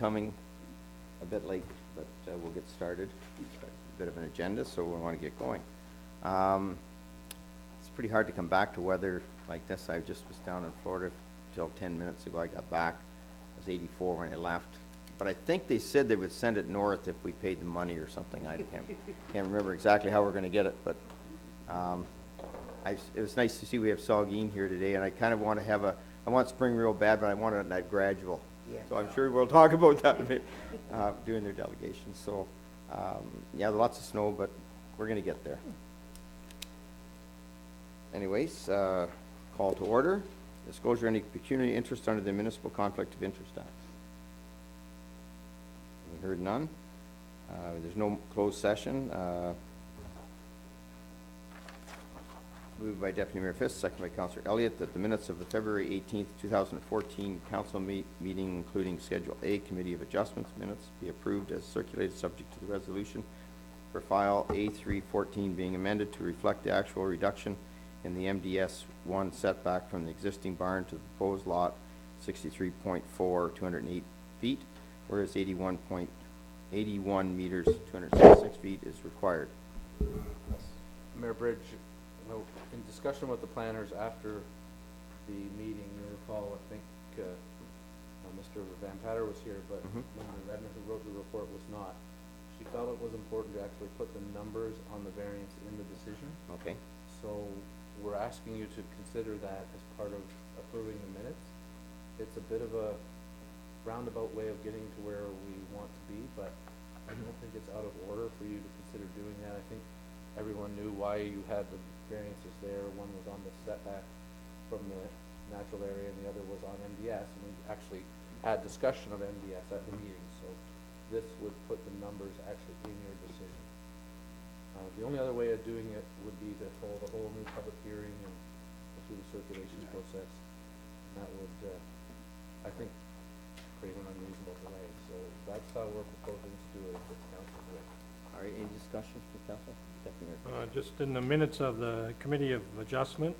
coming a bit late, but we'll get started. A bit of an agenda, so we want to get going. It's pretty hard to come back to weather like this. I just was down in Florida till 10 minutes ago. I got back. It was 84 when I left. But I think they said they would send it north if we paid the money or something. I can't remember exactly how we're going to get it, but it was nice to see we have Saugeen here today, and I kind of want to have I want spring real bad, but I want it that gradual. Yeah. So I'm sure we'll talk about that doing their delegation. So, yeah, lots of snow, but we're going to get there. Anyways, call to order. Disclosure of any pecuniary interest under the Municipal Conflict of Interest Act. We heard none. There's no closed session. Moved by Deputy Mayor Fisk, second by Councillor Elliott, that the minutes of the February 18th, 2014 council meeting, including Schedule A, Committee of Adjustments minutes, be approved as circulated, subject to the resolution for file A314 being amended to reflect the actual reduction in the MDS 1 setback from the existing barn to the proposed lot, 63.4, 208 feet, whereas 81 meters, 266 feet is required. Mayor Bridge, in discussion with the planners after the meeting, you recall, I think Mr. Van Patter was here, but Linda Redner, who wrote the report, was not. She felt it was important to actually put the numbers on the variance in the decision. Okay. So we're asking you to consider that as part of approving the minutes. It's a bit of a roundabout way of getting to where we want to be, but I don't think it's out of order for you to consider doing that. I think everyone knew why you had the variances there. One was on the setback from the natural area and the other was on MDS, and we actually had discussion of MDS at the meeting, so this would put the numbers actually in your decision. The only other way of doing it would be to hold a whole new public hearing and go through the circulation process, and that would, I think, create an unreasonable delay. So that's how we're proposing to do it with council's way. All right, any discussions from council? Just in the minutes of the Committee of Adjustment,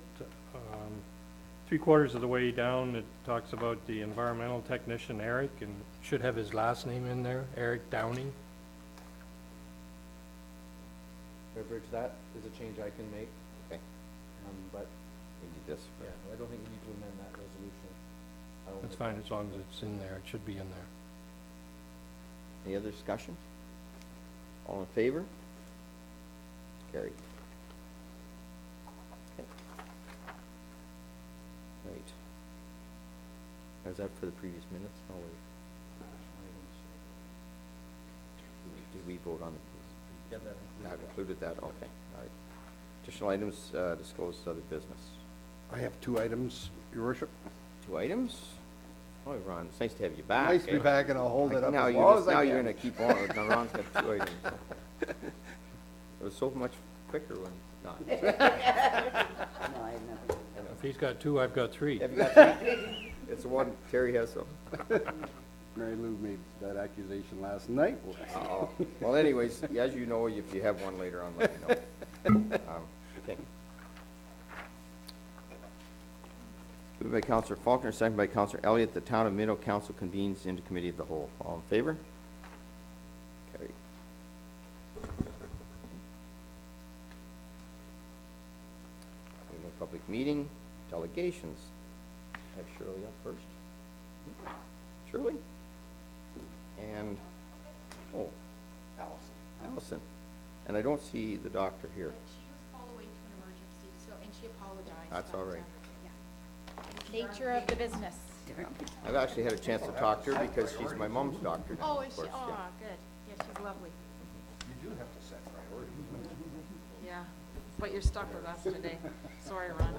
3/4 of the way down, it talks about the environmental technician, Eric, and should have his last name in there, Eric Downing. Mayor Bridge, that is a change I can make. Okay. But We need this. yeah, I don't think you need to amend that resolution. That's fine, as long as it's in there. It should be in there. Any other discussion? All in favor? Carried. Okay. Right. Is that for the previous minutes? No, wait. Did we vote on it? I've included that, okay. All right. Additional items disclosed to other business. I have 2 items, Your Worship. 2 items? Oh, Ron, it's nice to have you back. Nice to be back, and I'll hold it up Now as long as now I you're can. going to keep on. Now Ron's got 2 items. It was so much quicker when not. No, I have nothing. If he's got 2, I've got 3. Have you got 3? It's the one Terry has some. Mary Lou made that accusation last night. Uh-oh. Well, anyways, as you know, if you have one later on, let me know. Okay. Moved by Councillor Faulkner, second by Councillor Elliott, the Town of Minto Council convenes into Committee of the Whole. All in favor? Carried. We have a public meeting, delegations. I have Shirley up first. Shirley? And, oh, Allison. And I don't see the doctor here. She was called away to an emergency, so, and she apologized. That's but, all right. yeah. Nature of the business. I've actually had a chance to talk to her because she's my mom's doctor now, Oh, of is she? course, Oh, yeah. good. Yeah, she's lovely. You do have to set priorities. Yeah, but you're stuck with us today. Sorry, Ron.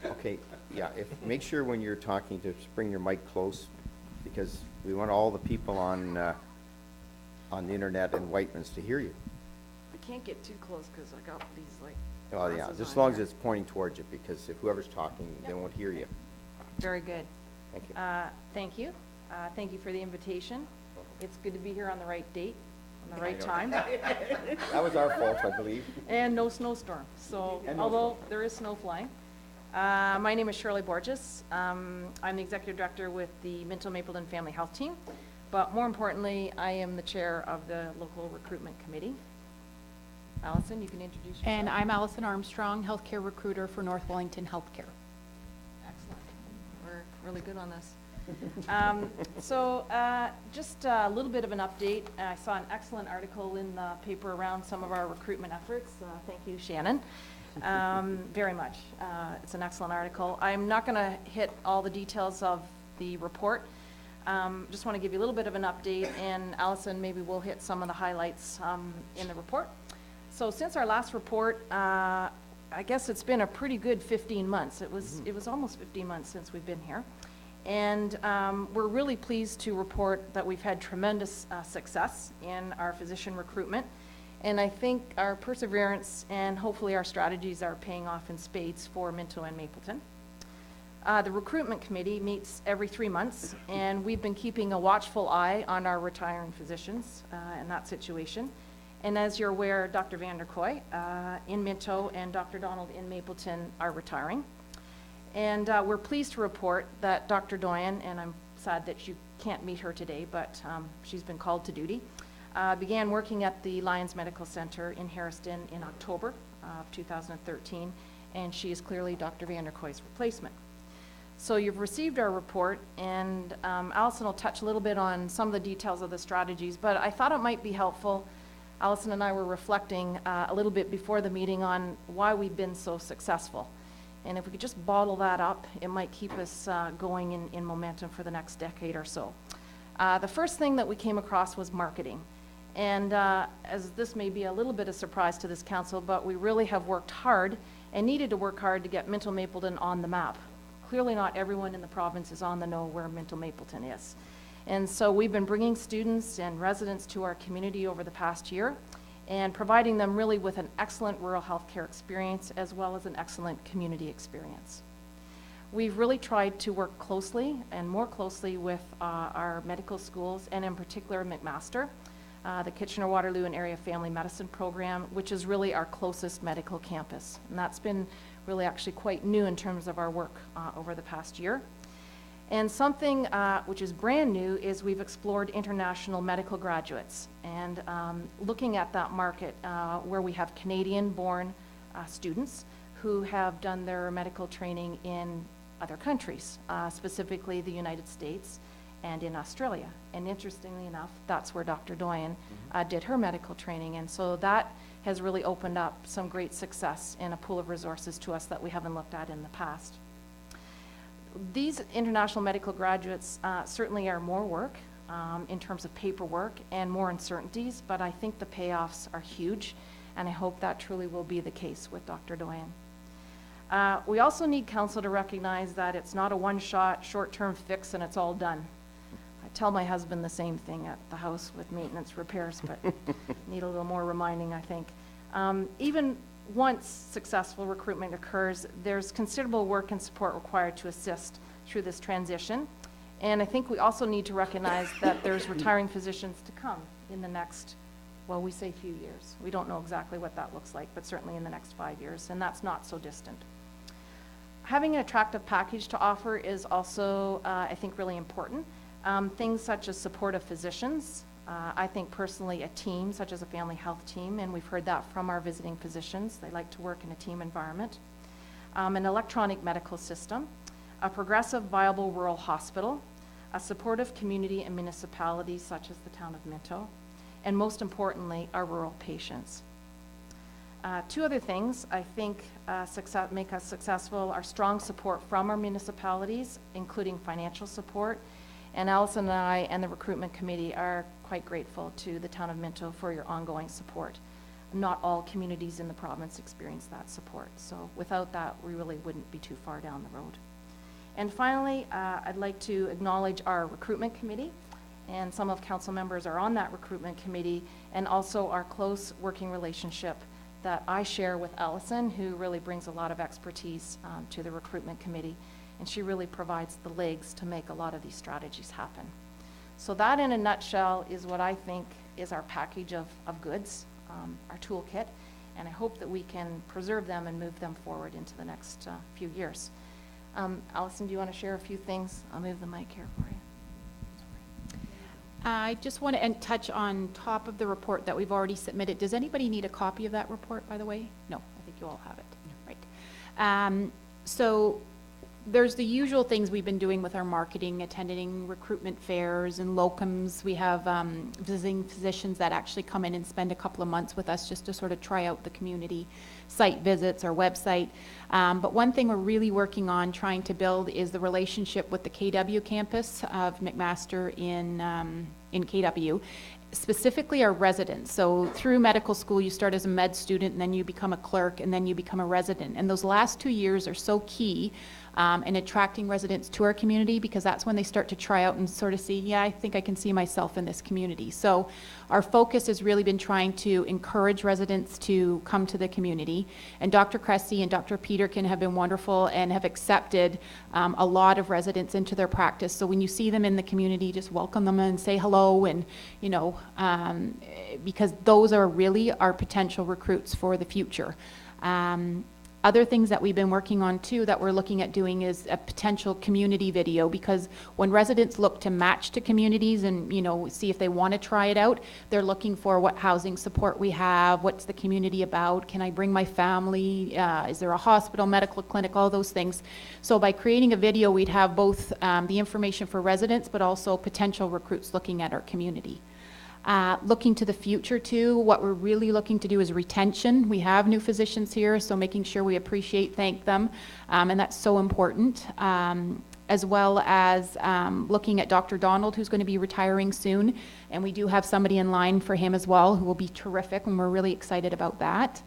Okay, yeah, make sure when you're talking to bring your mic close, because we want all the people on the internet and Whitemans to hear you. I can't get too close because I got these like. Oh, yeah, glasses just as on long as here. it's pointing towards you, because if whoever's talking, they won't hear you. Very good. Thank you. Thank you. Thank you for the invitation. It's good to be here on the right date, on the right know. time, That was our fault, I believe. and no snowstorm. So, And no although there is snow flying. My name is Shirley Borges. I'm the Executive Director with the Minto Mapleton Family Health Team. But more importantly, I am the chair of the local recruitment committee. Allison, you can introduce yourself. And I'm Allison Armstrong, healthcare recruiter for North Wellington Healthcare. Excellent. We're really good on this. Just a little bit of an update. I saw an excellent article in the paper around some of our recruitment efforts. Thank you, Shannon, very much. It's an excellent article. I'm not going to hit all the details of the report. Just want to give you a little bit of an update, and Allison, maybe we'll hit some of the highlights in the report. So since our last report, I guess it's been a pretty good 15 months. It was almost 15 months since we've been here. And we're really pleased to report that we've had tremendous success in our physician recruitment. And I think our perseverance and hopefully our strategies are paying off in spades for Minto and Mapleton. The recruitment committee meets every 3 months, and we've been keeping a watchful eye on our retiring physicians in that situation. And as you're aware, Dr. Vanderkoy in Minto and Dr. Donald in Mapleton are retiring. And we're pleased to report that Dr. Doyen, and I'm sad that you can't meet her today, but she's been called to duty, began working at the Lions Medical Center in Harriston in October of 2013, and she is clearly Dr. Vanderkoy's replacement. So you've received our report, and Allison will touch a little bit on some of the details of the strategies, but I thought it might be helpful. Allison and I were reflecting a little bit before the meeting on why we've been so successful. And if we could just bottle that up, it might keep us going in momentum for the next decade or so. The first thing that we came across was marketing. And as this may be a little bit of surprise to this council, but we really have worked hard and needed to work hard to get Minto Mapleton on the map. Clearly not everyone in the province is on the know where Minto Mapleton is. And so we've been bringing students and residents to our community over the past year and providing them really with an excellent rural healthcare experience as well as an excellent community experience. We've really tried to work closely and more closely with our medical schools, and in particular McMaster, the Kitchener-Waterloo and Area Family Medicine Program, which is really our closest medical campus. And that's been really actually quite new in terms of our work over the past year. And something which is brand new is we've explored international medical graduates and looking at that market where we have Canadian-born students who have done their medical training in other countries, specifically the United States and in Australia. And interestingly enough, that's where Dr. Doyen did her medical training. And so that has really opened up some great success and a pool of resources to us that we haven't looked at in the past. These international medical graduates certainly are more work in terms of paperwork and more uncertainties, but I think the payoffs are huge, and I hope that truly will be the case with Dr. Doyen. We also need council to recognize that it's not a one-shot, short-term fix and it's all done. I tell my husband the same thing at the house with maintenance repairs, but need a little more reminding, I think. Even once successful recruitment occurs, there's considerable work and support required to assist through this transition. And I think we also need to recognize that there's retiring physicians to come in the next, well, we say few years. We don't know exactly what that looks like, but certainly in the next 5 years, and that's not so distant. Having an attractive package to offer is also, I think, really important. Things such as supportive physicians, I think personally a team, such as a family health team, and we've heard that from our visiting physicians. They like to work in a team environment. An electronic medical system, a progressive, viable rural hospital, a supportive community and municipalities such as the town of Minto, and most importantly, our rural patients. Two other things I think make us successful are strong support from our municipalities, including financial support. And Allison and I and the recruitment committee are quite grateful to the town of Minto for your ongoing support. Not all communities in the province experience that support. So without that, we really wouldn't be too far down the road. And finally, I'd like to acknowledge our recruitment committee, and some of council members are on that recruitment committee, and also our close working relationship that I share with Allison, who really brings a lot of expertise to the recruitment committee. And she really provides the legs to make a lot of these strategies happen. So that in a nutshell is what I think is our package of goods, our toolkit, and I hope that we can preserve them and move them forward into the next few years. Allison, do you want to share a few things? I'll move the mic here for you. I just want to touch on top of the report that we've already submitted. Does anybody need a copy of that report, by the way? No, I think you all have it, right. So there's the usual things we've been doing with our marketing, attending recruitment fairs and locums. We have visiting physicians that actually come in and spend a couple of months with us just to sort of try out the community, site visits, our website. But one thing we're really working on trying to build is the relationship with the KW campus of McMaster in KW, specifically our residents. So through medical school, you start as a med student, and then you become a clerk, and then you become a resident. And those last 2 years are so key in attracting residents to our community, because that's when they start to try out and sort of see, yeah, I think I can see myself in this community. So our focus has really been trying to encourage residents to come to the community. And Dr. Cressy and Dr. Peterkin have been wonderful and have accepted a lot of residents into their practice. So when you see them in the community, just welcome them and say hello, and, you know, because those are really our potential recruits for the future. Other things that we've been working on too that we're looking at doing is a potential community video, because when residents look to match to communities and, you know, see if they want to try it out, they're looking for what housing support we have, what's the community about, can I bring my family, is there a hospital, medical clinic, all those things. So by creating a video, we'd have both the information for residents, but also potential recruits looking at our community. Looking to the future too, what we're really looking to do is retention. We have new physicians here, so making sure we appreciate, thank them, and that's so important. As well as looking at Dr. Donald, who's going to be retiring soon, and we do have somebody in line for him as well, who will be terrific, and we're really excited about that.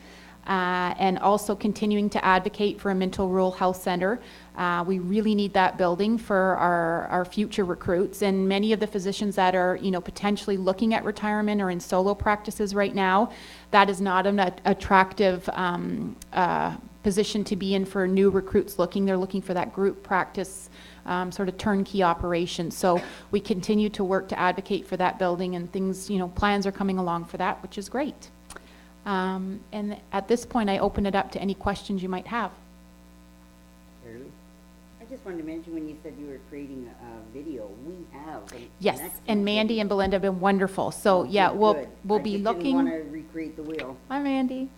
And also continuing to advocate for a Minto Rural Health Center. We really need that building for our future recruits, and many of the physicians that are, you know, potentially looking at retirement or in solo practices right now, that is not an attractive position to be in for new recruits looking. They're looking for that group practice, sort of turnkey operation. So we continue to work to advocate for that building, and things, you know, plans are coming along for that, which is great. And at this point, I open it up to any questions you might have. I just wanted to mention, when you said you were creating a video, we have. Yes, and Mandy and Belinda have been wonderful. So yeah, we'll be looking. I just didn't want to recreate the wheel. Hi, Mandy.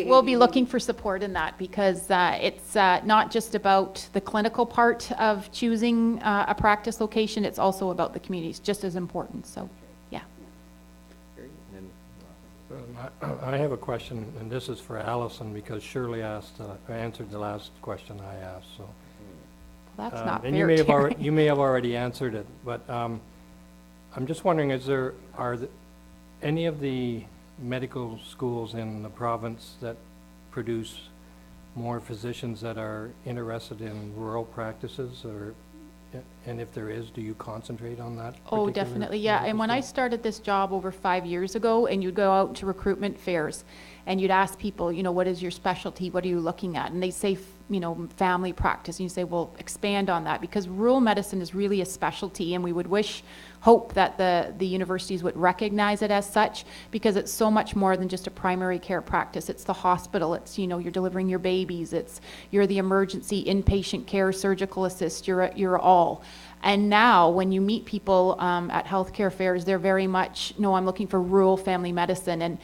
We'll be looking for support in that, because it's not just about the clinical part of choosing a practice location, it's also about the community. It's just as important, so, yeah. I have a question, and this is for Allison, because Shirley answered the last question I asked, so. That's not And fair, you may have already answered it, but I'm just wondering, are any of the medical schools in the province that produce more physicians that are interested in rural practices, or, and if there is, do you concentrate on that? Oh, definitely, yeah. And when I started this job over 5 years ago, and you'd go out to recruitment fairs, and you'd ask people, you know, what is your specialty? What are you looking at? And they say, you know, family practice. And you say, well, expand on that, because rural medicine is really a specialty, and we would hope that the universities would recognize it as such, because it's so much more than just a primary care practice. It's the hospital. It's, you know, you're delivering your babies. You're the emergency inpatient care, surgical assist. You're all. And now when you meet people at healthcare fairs, they're very much, no, I'm looking for rural family medicine. And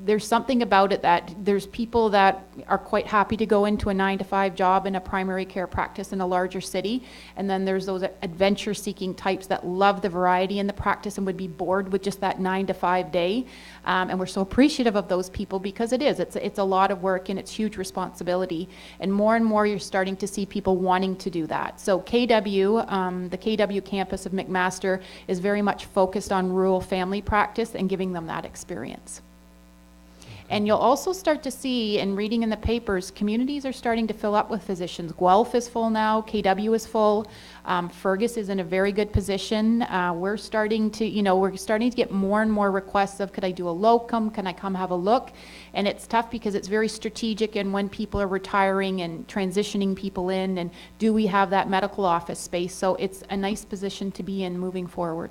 there's something about it that there's people that are quite happy to go into a 9-to-5 job in a primary care practice in a larger city. And then there's those adventure-seeking types that love the variety in the practice and would be bored with just that 9-to-5 day. And we're so appreciative of those people, because it's a lot of work and it's huge responsibility. And more you're starting to see people wanting to do that. So KW, the KW campus of McMaster is very much focused on rural family practice and giving them that experience. And you'll also start to see, in reading in the papers, communities are starting to fill up with physicians. Guelph is full now, KW is full, Fergus is in a very good position. We're starting to get more and more requests of, could I do a locum, can I come have a look? And it's tough because it's very strategic, and when people are retiring and transitioning people in, and do we have that medical office space? So it's a nice position to be in moving forward.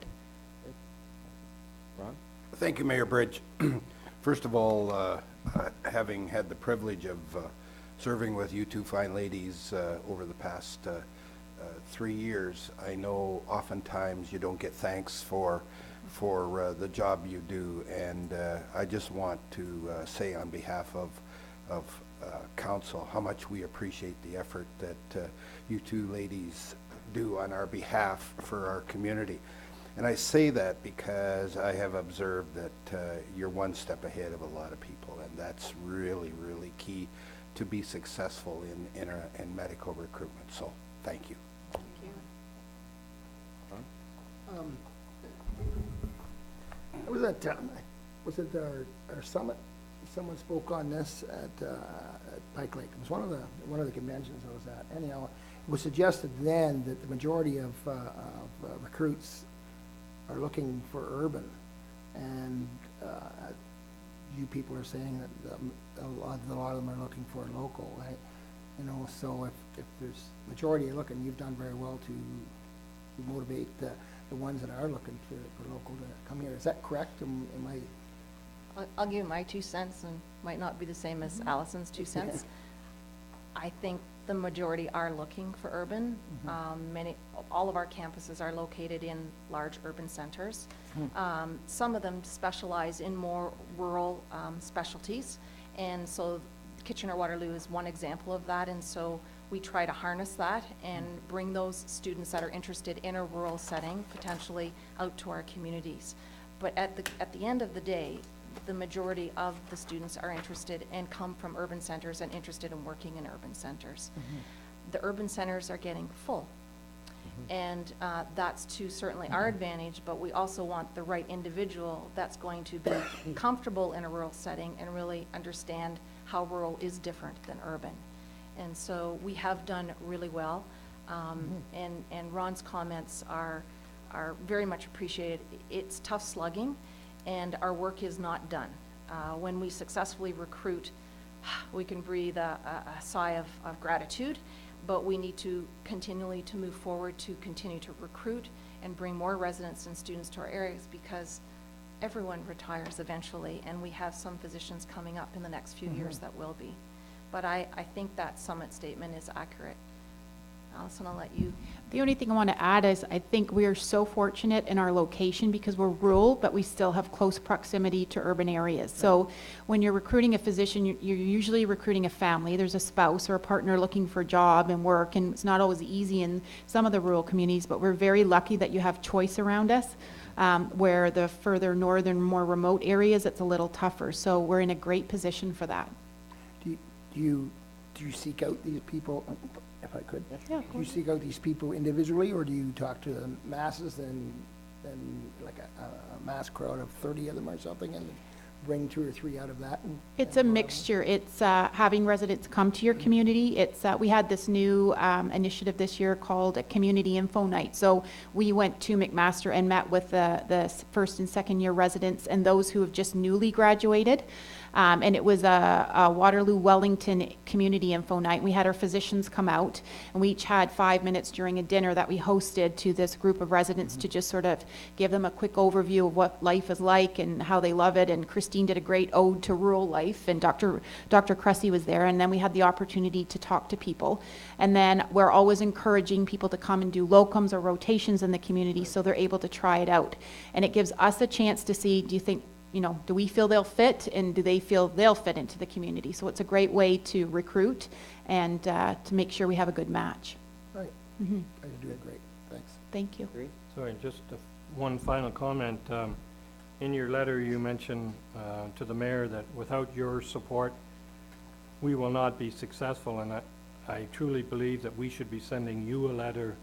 Ron? Thank you, Mayor Bridge. First of all, having had the privilege of serving with you two fine ladies over the past 3 years, I know oftentimes you don't get thanks for the job you do, and I just want to say on behalf of council how much we appreciate the effort that you two ladies do on our behalf for our community. And I say that because I have observed that you're one step ahead of a lot of people, and that's really, really key to be successful in medical recruitment. So, thank you. I was at our summit? Someone spoke on this at Pike Lake. It was one of the conventions I was at. Anyhow, it was suggested then that the majority of recruits are looking for urban, and you people are saying that a lot of them are looking for local, right? You know, so if there's majority are looking, you've done very well to motivate the ones that are looking for local to come here. Is that correct? Am I? I'll give you my 2 cents, and might not be the same as Allison's 2 cents. I think the majority are looking for urban. All of our campuses are located in large urban centers. Some of them specialize in more rural specialties, and so Kitchener-Waterloo is one example of that, and so we try to harness that and bring those students that are interested in a rural setting potentially out to our communities. But at the end of the day, the majority of the students are interested and come from urban centers and interested in working in urban centers. The urban centers are getting full. And that's to certainly our advantage, but we also want the right individual that's going to be comfortable in a rural setting and really understand how rural is different than urban. And so we have done really well. And Ron's comments are very much appreciated. It's tough slugging, and our work is not done. When we successfully recruit, we can breathe a sigh of gratitude, but we need to continually to move forward to continue to recruit and bring more residents and students to our areas, because everyone retires eventually, and we have some physicians coming up in the next few years that will be. But I think that summit statement is accurate. Allison, I'll let you. The only thing I want to add is I think we are so fortunate in our location because we're rural, but we still have close proximity to urban areas. So when you're recruiting a physician, you're usually recruiting a family. There's a spouse or a partner looking for a job and work, and it's not always easy in some of the rural communities, but we're very lucky that you have choice around us. Where the further northern, more remote areas, it's a little tougher. So we're in a great position for that. Do you seek out these people, if I could? Yeah, Do you seek out these people individually, or do you talk to the masses and like a mass crowd of 30 of them or something, and bring 2 or 3 out of that? It's a mixture. It's having residents come to your community. It's we had this new initiative this year called a community info night. So we went to McMaster and met with the first and second year residents and those who have just newly graduated. And it was a Waterloo Wellington community info night. We had our physicians come out, and we each had 5 minutes during a dinner that we hosted to this group of residents to just sort of give them a quick overview of what life is like and how they love it. And Christine did a great ode to rural life, and Dr. Cressy was there. And then we had the opportunity to talk to people. And then we're always encouraging people to come and do locums or rotations in the community so they're able to try it out. And it gives us a chance to see, do you think, do we feel they'll fit, and do they feel they'll fit into the community? So it's a great way to recruit and to make sure we have a good match. Right. You're doing great. Thanks. Thank you. Sorry, just one final comment. In your letter, you mentioned to the mayor that without your support, we will not be successful, and I truly believe that we should be sending you a letter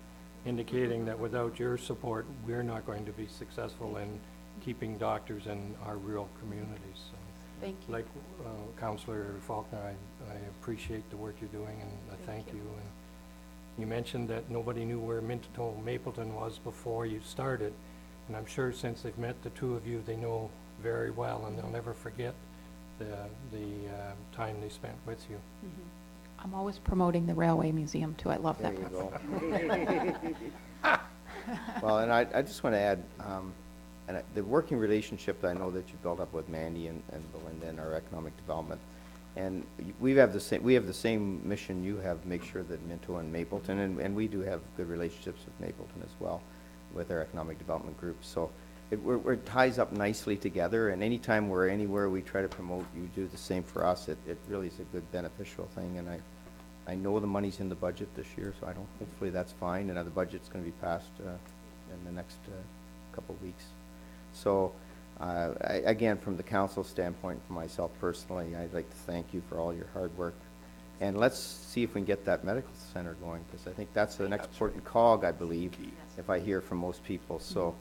indicating that without your support, we're not going to be successful in keeping doctors in our rural communities. Thank you. Like Councillor Faulkner, I appreciate the work you're doing, and I thank you. And you mentioned that nobody knew where Minto Mapleton was before you started, and I'm sure since they've met the two of you, they know very well, and they'll never forget the time they spent with you. I'm always promoting the Railway Museum too. I love There that. you go. Well, and I just want to add, the working relationship that I know that you built up with Mandy and Belinda in our economic development And we have the same mission you have, make sure that Minto and Mapleton, and we do have good relationships with Mapleton as well, with our economic development group. So it ties up nicely together, and anytime we're anywhere we try to promote, you do the same for us. It really is a good beneficial thing, and I know the money's in the budget this year, so hopefully that's fine, and the budget's gonna be passed in the next couple of weeks. So, again, from the council standpoint, for myself personally, I'd like to thank you for all your hard work. And let's see if we can get that medical center going, because I think that's the next important cog, I believe, if I hear from most people. So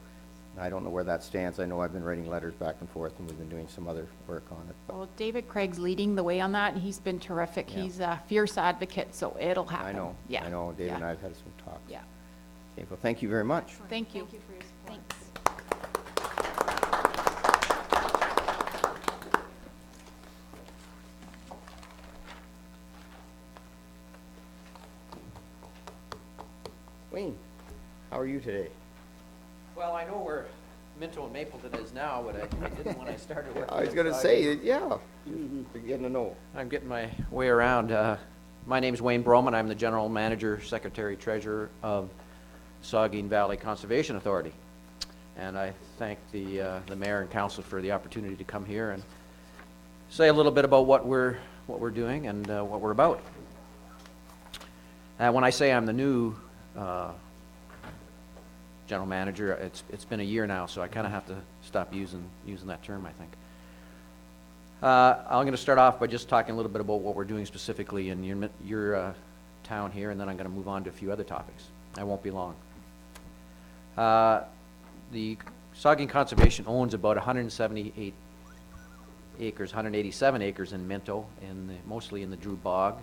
I don't know where that stands. I know I've been writing letters back and forth, and we've been doing some other work on it. But Well, David Craig's leading the way on that, and he's been terrific. Yeah. He's a fierce advocate, so it'll happen. I know, Yeah. I know, Dave Yeah. and I have had some talks. Yeah, Okay, well, thank you very much. thank you. Thank you for your support. Thanks. Wayne, how are you today? Well, I know where Minto and Mapleton is now, but I didn't when I started working. I was with gonna Saga. say, yeah, you're getting to know. I'm getting my way around. My name's Wayne Broman. I'm the General Manager, Secretary, Treasurer of Saugeen Valley Conservation Authority. And I thank the Mayor and Council for the opportunity to come here and say a little bit about what we're doing and what we're about. When I say I'm the new General Manager, it's been a year now, so I kind of have to stop using that term, I think. I'm going to start off by just talking a little bit about what we're doing specifically in your town here, and then I'm going to move on to a few other topics. I won't be long. The Saugeen Conservation owns about 178 acres, 187 acres in Minto, mostly in the Drew Bog.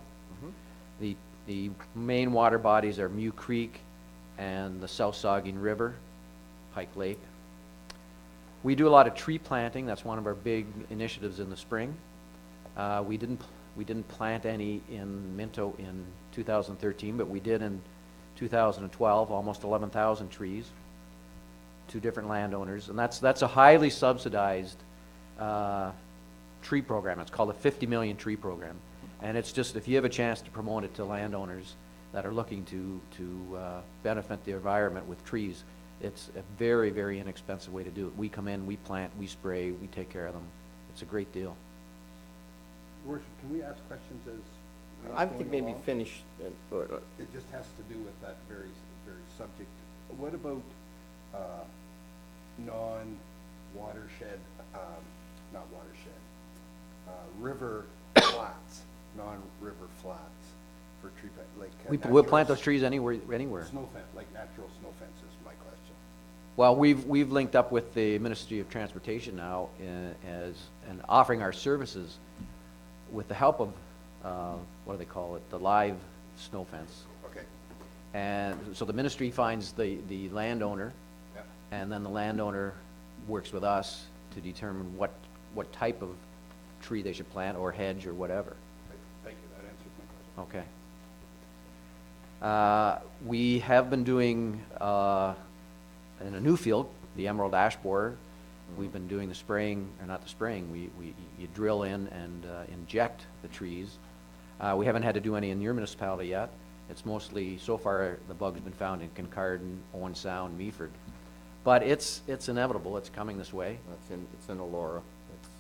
The main water bodies are Mew Creek and the South Saugeen River, Pike Lake. We do a lot of tree planting. That's one of our big initiatives in the spring. We didn't plant any in Minto in 2013, but we did in 2012, almost 11,000 trees, 2 different landowners, and that's a highly subsidized tree program. It's called a 50 million tree program, and it's just, if you have a chance to promote it to landowners that are looking to benefit the environment with trees, it's a very, very inexpensive way to do it. We come in, we plant, we spray, we take care of them. It's a great deal. Worship, can we ask questions as? I think maybe finish, It just has to do with that very subject. What about non-watershed, not watershed, river flats, non-river flats for tree, like? We'll natural plant those trees anywhere. Snow fence, like natural snow fences, my question. Well, we've linked up with the Ministry of Transportation now and offering our services with the help of, what do they call it, the live snow fence. Okay. And so the ministry finds the landowner, Yeah. and then the landowner works with us to determine what type of tree they should plant or hedge or whatever. Thank you, that answers my question. Okay. We have been doing, in a new field, the emerald ash borer, we've been doing the spraying, or not the spraying, you drill in and inject the trees. We haven't had to do any in your municipality yet. It's mostly, so far, the bug's been found in Kincardine, Owen Sound, Meaford. But it's inevitable, it's coming this way. it's in Aurora.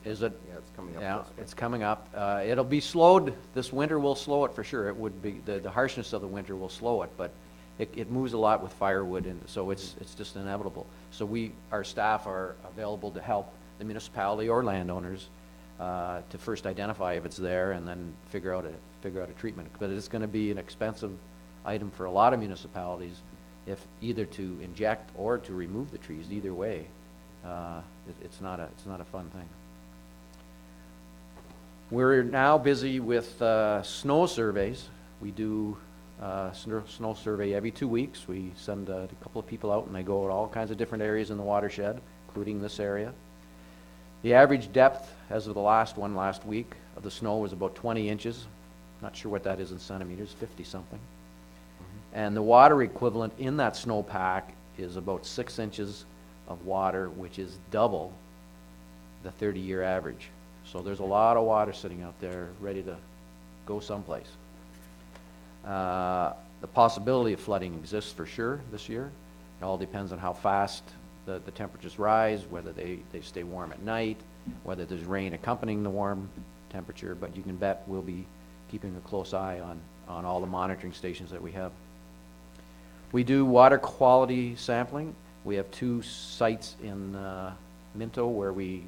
Is it? Yeah, it's coming up. Yeah, this way. it's coming up. It'll be slowed, this winter will slow it for sure. It would be, the harshness of the winter will slow it, but it moves a lot with firewood, and so it's just inevitable. So our staff are available to help the municipality or landowners to first identify if it's there and then figure out a treatment. But it's gonna be an expensive item for a lot of municipalities, if either to inject or to remove the trees. Either way, it's not a fun thing. We're now busy with snow surveys. We do snow survey every 2 weeks. We send a couple of people out, and they go to all kinds of different areas in the watershed, including this area. The average depth, as of the last week, of the snow was about 20 inches. Not sure what that is in centimeters, 50-something. And the water equivalent in that snowpack is about 6 inches of water, which is double the 30-year average. So there's a lot of water sitting out there ready to go someplace. The possibility of flooding exists for sure this year. It all depends on how fast the temperatures rise, whether they stay warm at night, whether there's rain accompanying the warm temperature, but you can bet we'll be keeping a close eye on all the monitoring stations that we have. We do water quality sampling. We have 2 sites in Minto where we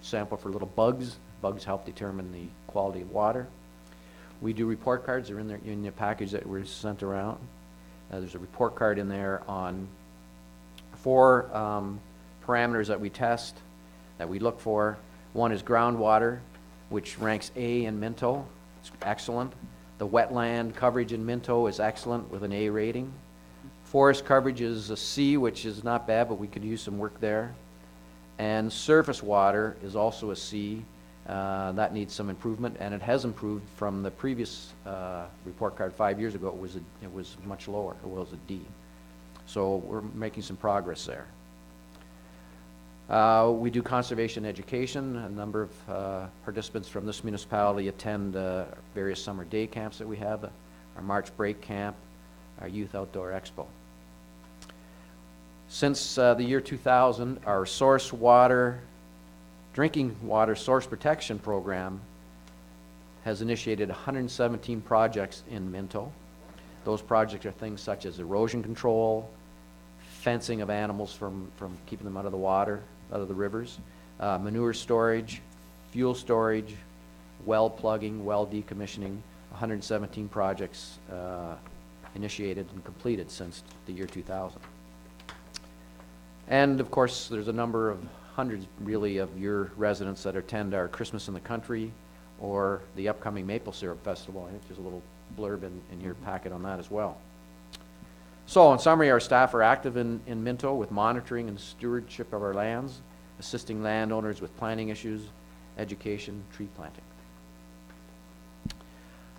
sample for little bugs. Bugs help determine the quality of water. We do report cards. They're in the package that were sent around. There's a report card in there on 4 parameters that we test, that we look for. One is groundwater, which ranks A in Minto. It's excellent. The wetland coverage in Minto is excellent with an A rating. Forest coverage is a C, which is not bad, but we could use some work there. And surface water is also a C. That needs some improvement, and it has improved from the previous report card 5 years ago. It was much lower. It was a D. So we're making some progress there. We do conservation education. A number of participants from this municipality attend various summer day camps that we have, our March break camp, our youth outdoor expo. Since the year 2000, our drinking water source protection program has initiated 117 projects in Minto. Those projects are things such as erosion control, fencing of animals from keeping them out of the water, out of the rivers, manure storage, fuel storage, well plugging, well decommissioning, 117 projects initiated and completed since the year 2000. And of course, there's a number of hundreds really of your residents that attend our Christmas in the Country or the upcoming Maple Syrup Festival. I think there's a little blurb in your packet on that as well. So in summary, our staff are active in Minto with monitoring and stewardship of our lands, assisting landowners with planning issues, education, tree planting.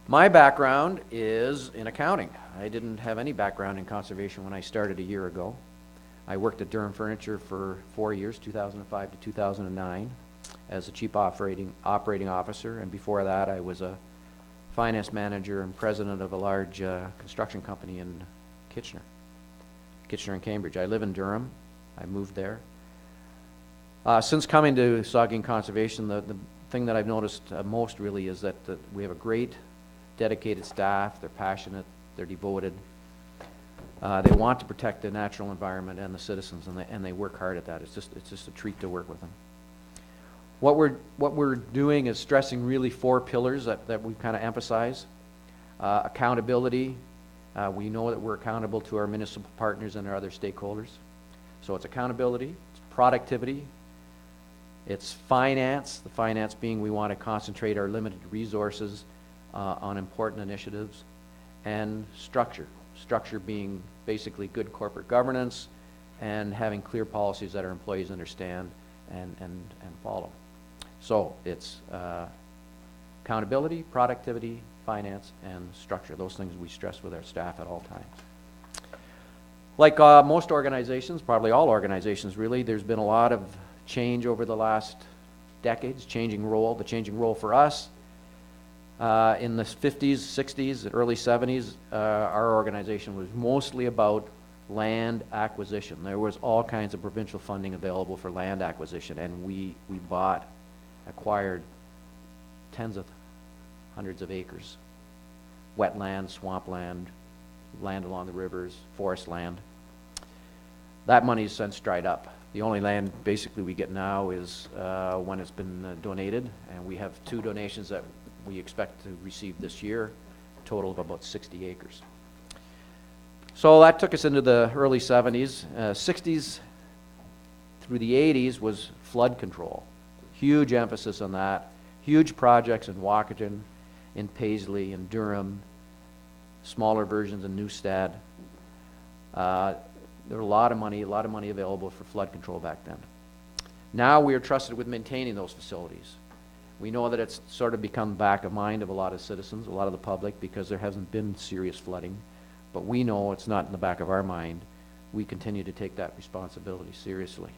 My background is in accounting. I didn't have any background in conservation when I started a year ago. I worked at Durham Furniture for 4 years, 2005 to 2009, as a chief operating officer, and before that I was a finance manager and president of a large construction company in Kitchener and Cambridge. I live in Durham. I moved there. Since coming to Saugeen Conservation, the thing that I've noticed most really is that we have a great dedicated staff. They're passionate, they're devoted. They want to protect the natural environment and the citizens, and they work hard at that. It's just a treat to work with them. What we're doing is stressing really 4 pillars that we kind of emphasize. Accountability. We know that we're accountable to our municipal partners and our other stakeholders. So it's accountability, it's productivity, it's finance. The finance being we want to concentrate our limited resources on important initiatives, and structure. Structure being basically good corporate governance and having clear policies that our employees understand and follow. So it's accountability, productivity, finance, and structure. Those things we stress with our staff at all times. Like most organizations, probably all organizations really, there's been a lot of change over the last decades, the changing role for us. In the 50s, 60s, early 70s, our organization was mostly about land acquisition. There was all kinds of provincial funding available for land acquisition, and we acquired tens of hundreds of acres. Wetland, swampland, land along the rivers, forest land. That money's since dried up. The only land basically we get now is when it's been donated, and we have 2 donations that we expect to receive this year, a total of about 60 acres. So that took us into the early 70s. 60s through the 80s was flood control. Huge emphasis on that. Huge projects in Wahkiton, in Paisley, in Durham, smaller versions in Newstead. There were a lot of money available for flood control back then. Now we are trusted with maintaining those facilities. We know that it's sort of become back of mind of a lot of citizens, a lot of the public, because there hasn't been serious flooding. But we know it's not in the back of our mind. We continue to take that responsibility seriously.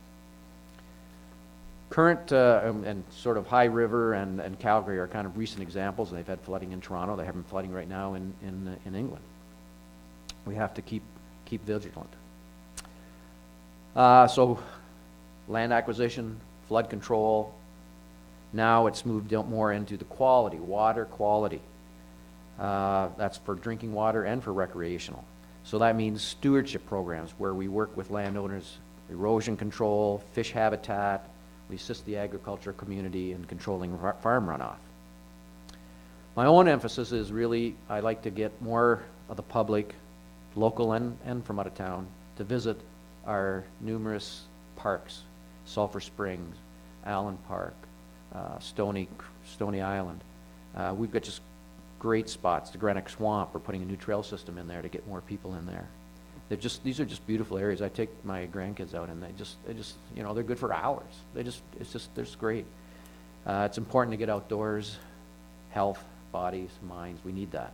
Current and sort of High River and Calgary are kind of recent examples. They've had flooding in Toronto. They're having flooding right now in England. We have to keep vigilant. So land acquisition, flood control. Now it's moved more into the quality, water quality. That's for drinking water and for recreational. So that means stewardship programs where we work with landowners, erosion control, fish habitat. We assist the agriculture community in controlling farm runoff. My own emphasis is really, I like to get more of the public, local and from out of town, to visit our numerous parks, Sulphur Springs, Allen Park, Stony Island. We've got just great spots. The Greenock Swamp, we're putting a new trail system in there to get more people in there. These are just beautiful areas. I take my grandkids out and they just, you know, they're good for hours. they're just great. It's important to get outdoors, health, bodies, minds, we need that.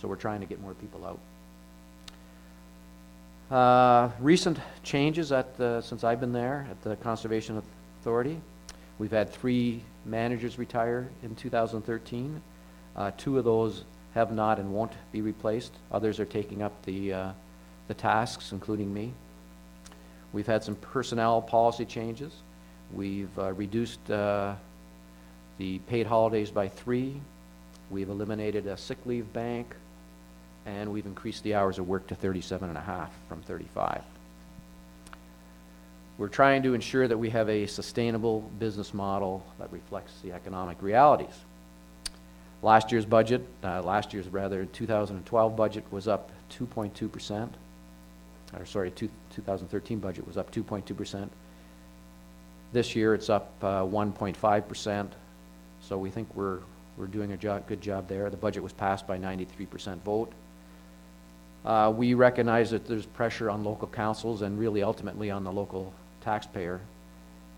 So we're trying to get more people out. Recent changes since I've been there at the Conservation Authority. We've had 3 managers retire in 2013. 2 of those have not and won't be replaced. Others are taking up the tasks, including me. We've had some personnel policy changes. We've reduced the paid holidays by 3. We've eliminated a sick leave bank, and we've increased the hours of work to 37.5 from 35. We're trying to ensure that we have a sustainable business model that reflects the economic realities. Last year's 2012 budget was up 2.2%. Or sorry, 2013 budget was up 2.2%. This year it's up 1.5%. So we think we're doing a good job there. The budget was passed by 93% vote. We recognize that there's pressure on local councils and really ultimately on the local taxpayer.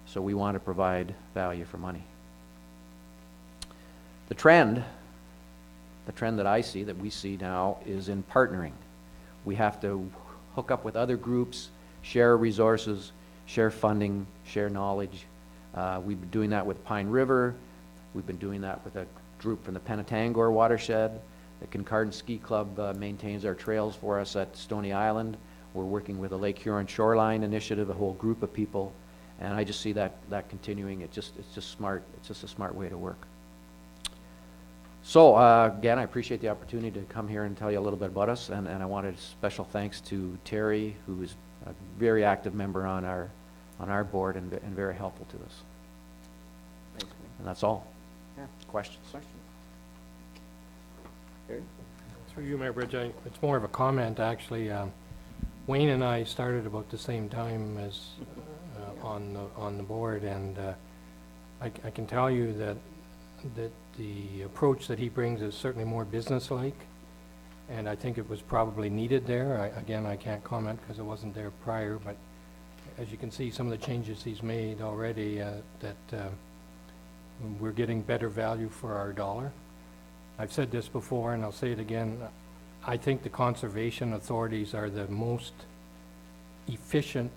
So we want to provide value for money. The trend that I see, that we see now, is in partnering. We have to hook up with other groups, share resources, share funding, share knowledge. We've been doing that with Pine River. We've been doing that with a group from the Penetangor watershed. The Kincardine Ski Club maintains our trails for us at Stony Island. We're working with the Lake Huron Shoreline Initiative, a whole group of people, and I just see that continuing. It's just smart. It's just a smart way to work. So again, I appreciate the opportunity to come here and tell you a little bit about us, and I wanted special thanks to Terry, who is a very active member on our board and very helpful to us. Thanks, And that's all. Yeah. Questions? Gary? Through you, Mayor Bridge, it's more of a comment, actually. Wayne and I started about the same time as on the board, and I can tell you that the approach that he brings is certainly more business-like, and I think it was probably needed there. Again, I can't comment because it wasn't there prior, but as you can see, some of the changes he's made already, that we're getting better value for our dollar. I've said this before, and I'll say it again. I think the conservation authorities are the most efficient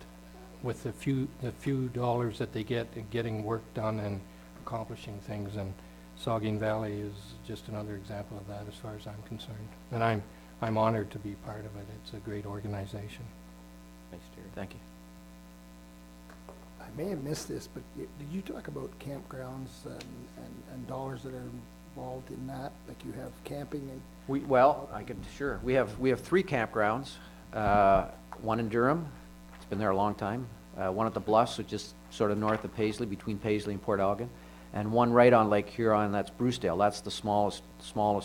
with the few dollars that they get in getting work done and accomplishing things, and Saugeen Valley is just another example of that as far as I'm concerned. And I'm honored to be part of it. It's a great organization. Thanks, Terry. Thank you. I may have missed this, but did you talk about campgrounds and dollars that are involved in that? Like you have camping and... Sure. We have 3 campgrounds. One in Durham. It's been there a long time. One at the Bluffs, which is sort of north of Paisley, between Paisley and Port Elgin. And one right on Lake Huron, that's Brucedale. That's the smallest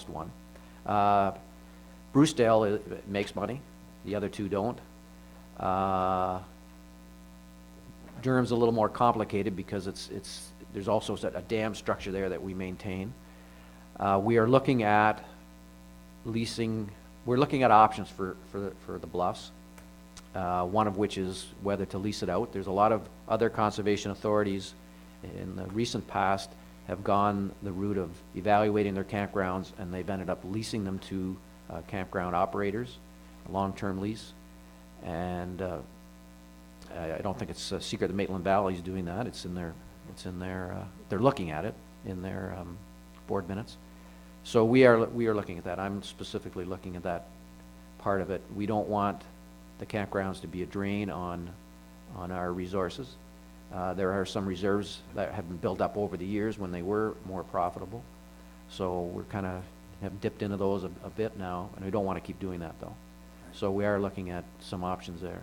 one. Brucedale makes money. The other 2 don't. Durham's a little more complicated because there's also a dam structure there that we maintain. We are looking at leasing. We're looking at options for the Bluffs. One of which is whether to lease it out. There's a lot of other conservation authorities in the recent past have gone the route of evaluating their campgrounds, and they've ended up leasing them to campground operators, a long-term lease. And I don't think it's a secret that Maitland Valley is doing that. It's in It's in their, they're looking at it in their board minutes. So we are looking at that. I'm specifically looking at that part of it. We don't want the campgrounds to be a drain on our resources. There are some reserves that have been built up over the years when they were more profitable. So we're kind of have dipped into those a bit now, and we don't want to keep doing that, though. So we are looking at some options there,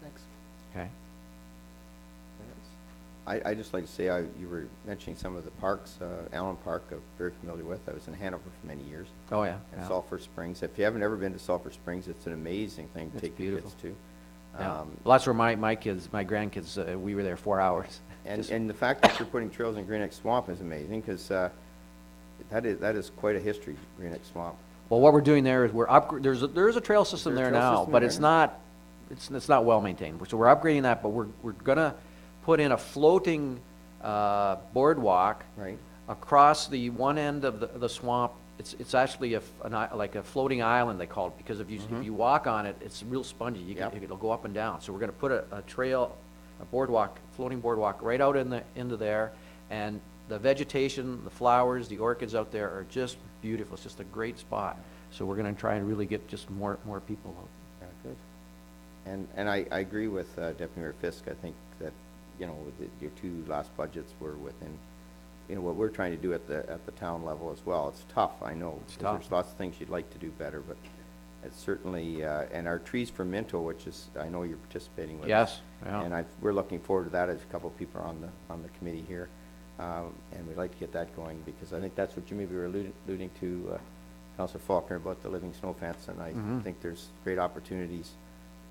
Thanks. okay? I just like to say, you were mentioning some of the parks, Allen Park, I'm very familiar with. I was in Hanover for many years. Oh, yeah. And Yeah. Sulphur Springs. If you haven't ever been to Sulphur Springs, it's an amazing thing to It's take your kids beautiful. to. Yeah. Well, that's where my kids, my grandkids, we were there 4 hours. And the fact that you're putting trails in Green Neck Swamp is amazing, because that is quite a history, Green Neck Swamp. Well, what we're doing there is there is a trail system there a there trail now, system but there it's now? not well maintained. So we're upgrading that, but we're gonna put in a floating boardwalk Right. across the one end of the swamp. It's actually like a floating island, they call it, because if you walk on it, it's real spongy. Yep. It'll go up and down. So we're gonna put a trail, a boardwalk, floating boardwalk right out into there, and the vegetation, the flowers, the orchids out there are just beautiful. It's just a great spot. So we're gonna try and really get just more people out. Yeah, good. And I agree with Deputy Mayor Fisk. I think that, your two last budgets were within, what we're trying to do at the town level as well. It's tough, I know. It's 'cause tough. There's lots of things you'd like to do better, but it's certainly, and our Trees for Minto, which is, I know you're participating with. Yes, yeah. And we're looking forward to that, as a couple of people are on the committee here. And we'd like to get that going, because I think that's what you maybe were alluding to, Councilor Faulkner, about the living snow fence, and I think there's great opportunities.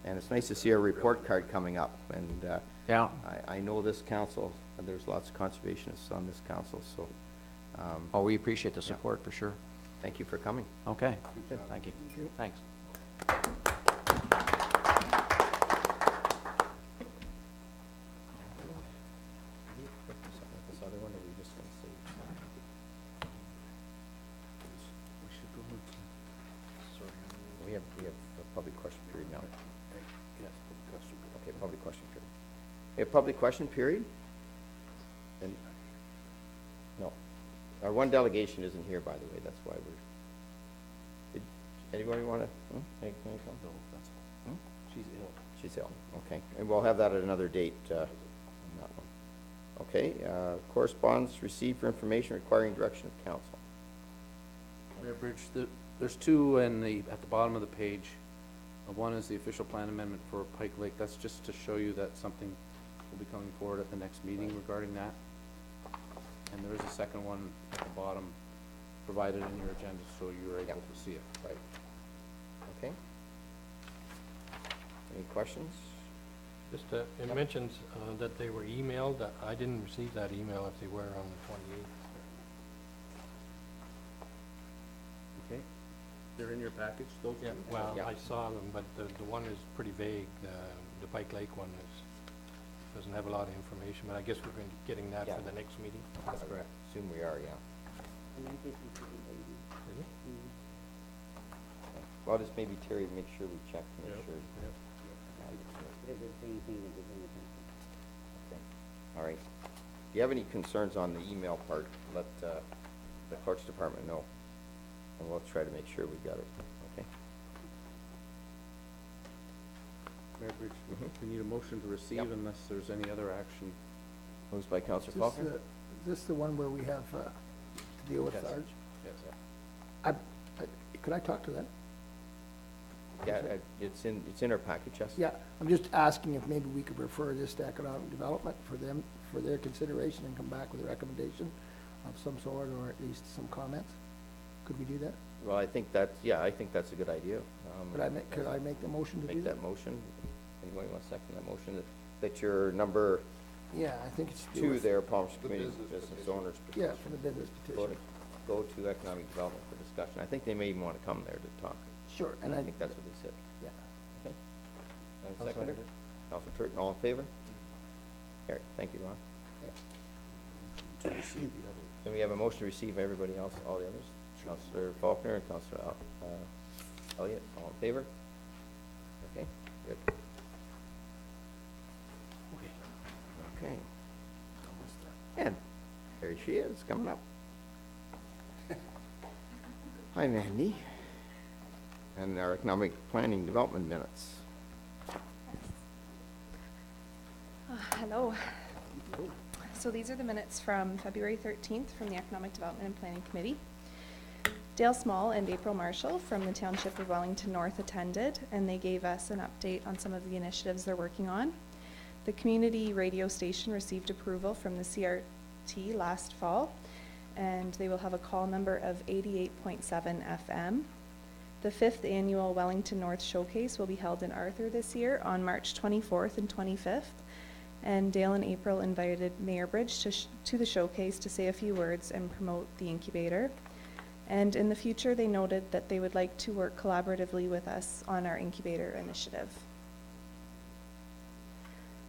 And it's nice to see our report card coming up, and Yeah. I know this council, there's lots of conservationists on this council, so Oh, we appreciate the support, for sure. thank you for coming. Okay, good, thank you. Thanks. This other one, or are we just gonna say? We have a public question period now. Okay, public question period. We have public question period? And, no. Our one delegation isn't here, by the way, that's why did anybody wanna, make a comment? No, that's all. She's ill. She's ill, okay, and we'll have that at another date, on that one. Okay, correspondence received for information requiring direction of council. Mayor Bridge, there's two at the bottom of the page. One is the official plan amendment for Pike Lake. That's just to show you that something will be coming forward at the next meeting regarding that. And there is a second one at the bottom provided in your agenda, so you're able to see it. Right. Okay. Any questions? Just, it mentions that they were emailed. I didn't receive that email if they were on the 28th. Okay? They're in your package, those two? Yeah, well, Yeah. I saw them, but the one is pretty vague. The Pike Lake one doesn't have a lot of information, but I guess we're going to be getting that Yeah. for the next meeting. That's correct. Assume we are, yeah. And I just received it, Is it? Well, just maybe Terry, make sure we check to make sure. They're the same thing that was in the packet. Okay. All right. If you have any concerns on the email part, let the clerk's department know, and we'll try to make sure we got it, okay? Mayor Bridge, Mhm. we need a motion to receive Yep. unless there's any other action. Moved by Councilor Is Faulkner? this the one where we have to deal with Yes. ours? Yes. Could I talk to that? Yeah, it's in our package, yes? Yeah, I'm just asking if maybe we could refer this to economic development for them, for their consideration, and come back with a recommendation of some sort, or at least some comments. Could we do that? Well, I think that's a good idea. Could I make the motion to do Make that? that motion? Anybody want to second that motion? That your number Yeah, I think it's. to do 2 with- there, Palmer Community Business Owners. Yeah, for the business petition. Go to economic development for discussion. I think they may even want to come there to talk. Sure, and I think that's what they said. Yeah. Okay. Second. Councilor Turton, all in favor? Carried. Thank you, Ron. Then we have a motion to receive everybody else, all the others. Councilor Faulkner and Councilor Elliott, all in favor? Okay, good. Okay. And there she is, coming up. Hi, Mandy. And our economic planning development minutes. Hello. So these are the minutes from February 13th from the Economic Development and Planning Committee. Dale Small and April Marshall from the Township of Wellington North attended, and they gave us an update on some of the initiatives they're working on. The community radio station received approval from the CRT last fall, and they will have a call number of 88.7 FM. The 5th annual Wellington North Showcase will be held in Arthur this year on March 24th and 25th. And Dale and April invited Mayor Bridge to the showcase to say a few words and promote the incubator. And in the future, they noted that they would like to work collaboratively with us on our incubator initiative.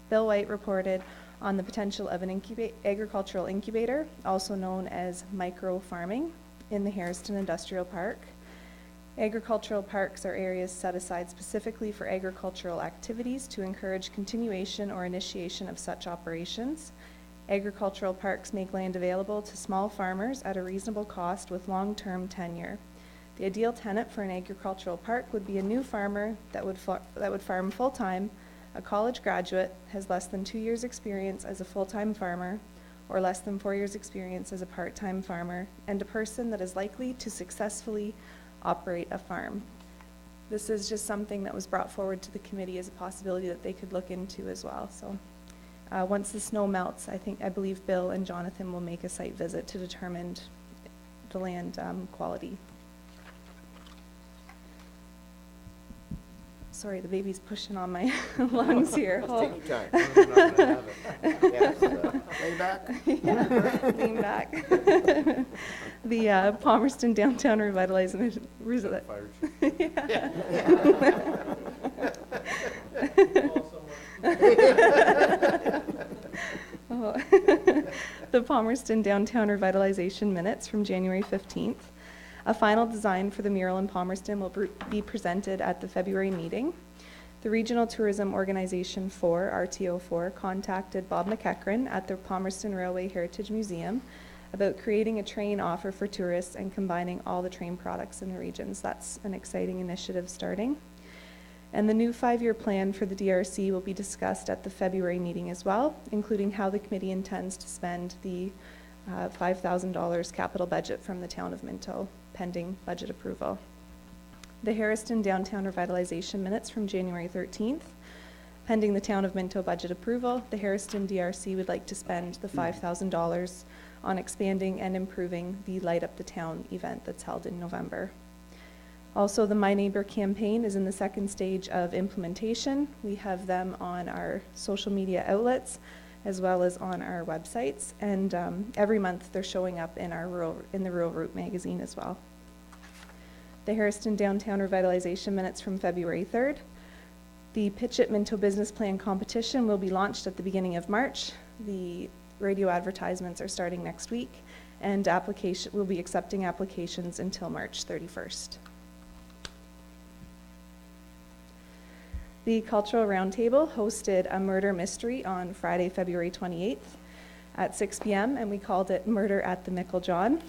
Bill White reported on the potential of an agricultural incubator, also known as micro farming, in the Hairston Industrial Park. Agricultural parks are areas set aside specifically for agricultural activities to encourage continuation or initiation of such operations. Agricultural parks make land available to small farmers at a reasonable cost with long-term tenure. The ideal tenant for an agricultural park would be a new farmer that would farm full-time, a college graduate, has less than 2 years experience as a full-time farmer, or less than 4 years experience as a part-time farmer, and a person that is likely to successfully operate a farm. This is just something that was brought forward to the committee as a possibility that they could look into as well. So once the snow melts, I believe Bill and Jonathan will make a site visit to determine the land quality. Sorry, the baby's pushing on my lungs here. Take your time. We're not gonna have it. Yes, Way back. Yeah, lean back. The Palmerston Downtown Revitalization. Fire chief. Oh. The Palmerston Downtown Revitalization minutes from January 15th. A final design for the mural in Palmerston will be presented at the February meeting. The Regional Tourism Organization 4, RTO4, contacted Bob McEachran at the Palmerston Railway Heritage Museum about creating a train offer for tourists and combining all the train products in the regions. That's an exciting initiative starting. And the new 5-year plan for the DRC will be discussed at the February meeting as well, including how the committee intends to spend the $5,000 capital budget from the town of Minto, pending budget approval. The Hairston Downtown Revitalization minutes from January 13th. Pending the town of Minto budget approval, the Hairston DRC would like to spend the $5,000 on expanding and improving the Light Up the Town event that's held in November. Also, the My Neighbor campaign is in the second stage of implementation. We have them on our social media outlets as well as on our websites, and every month they're showing up in the Rural Route magazine as well. The Hairston Downtown Revitalization minutes from February 3rd. The Pitch It Minto Business Plan competition will be launched at the beginning of March. The radio advertisements are starting next week, and we'll be accepting applications until March 31st. The Cultural Roundtable hosted a murder mystery on Friday, February 28th at 6 p.m., and we called it Murder at the Mickle John.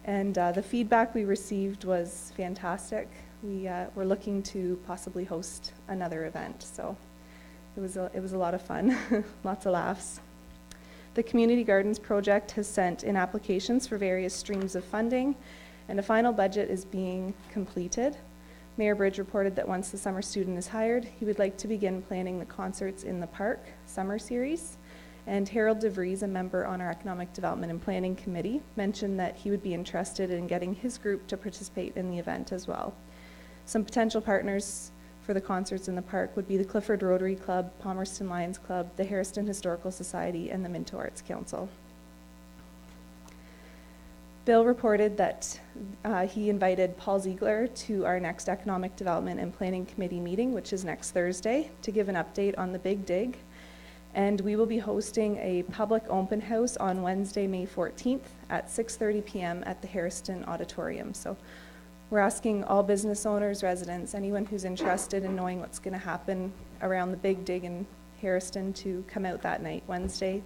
And the feedback we received was fantastic. We're looking to possibly host another event, so it was a lot of fun, lots of laughs. The Community Gardens project has sent in applications for various streams of funding, and a final budget is being completed. Mayor Bridge reported that once the summer student is hired, he would like to begin planning the Concerts in the Park summer series. And Harold DeVries, a member on our Economic Development and Planning Committee, mentioned that he would be interested in getting his group to participate in the event as well. Some potential partners for the Concerts in the Park would be the Clifford Rotary Club, Palmerston Lions Club, the Hairston Historical Society, and the Minto Arts Council. Bill reported that he invited Paul Ziegler to our next Economic Development and Planning Committee meeting, which is next Thursday, to give an update on the Big Dig. And we will be hosting a public open house on Wednesday, May 14th at 6:30 p.m. at the Hairston Auditorium. So we're asking all business owners, residents, anyone who's interested in knowing what's going to happen around the Big Dig in Hairston to come out that night, Wednesday,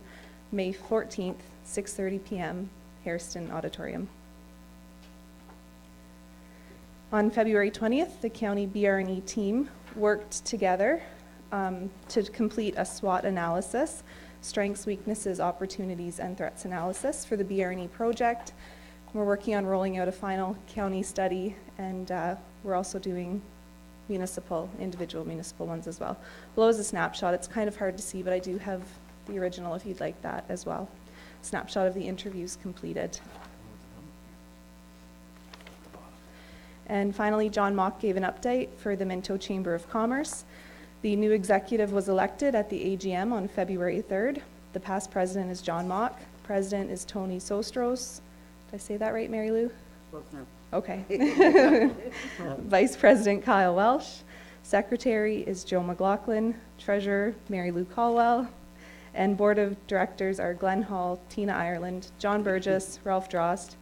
May 14th, 6:30 p.m., Hairston Auditorium. On February 20th, the county BRNE team worked together to complete a SWOT analysis, strengths, weaknesses, opportunities, and threats analysis for the BRNE project. We're working on rolling out a final county study, and we're also doing individual municipal ones as well. Below is a snapshot. It's kind of hard to see, but I do have the original if you'd like that as well. Snapshot of the interviews completed. And finally, John Mock gave an update for the Minto Chamber of Commerce. The new executive was elected at the AGM on February 3rd. The past president is John Mock. President is Tony Sostros. Did I say that right, Mary Lou? Close enough. Okay. Vice President Kyle Welsh. Secretary is Joe McLaughlin. Treasurer Mary Lou Caldwell. And Board of Directors are Glenn Hall, Tina Ireland, John Burgess, Ralph Drost,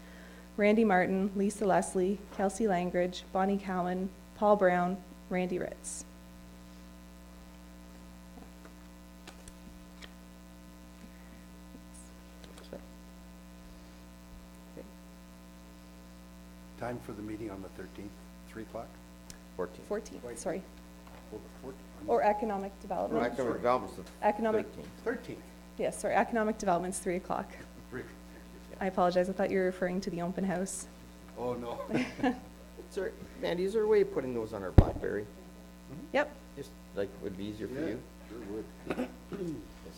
Randy Martin, Lisa Leslie, Kelsey Langridge, Bonnie Cowan, Paul Brown, Randy Ritz. Time for the meeting on the 13th, 3 o'clock? 14. 14th, sorry. Oh, the 14th. Or economic development. Economic development's the Economic, 13th. 13th. yes, sorry, economic development's 3 o'clock. 3. I apologize, I thought you were referring to the open house. Oh, no. Mandy, is there a way of putting those on our BlackBerry? Yep, Just like, would be easier for Yeah, you? sure would. Yes.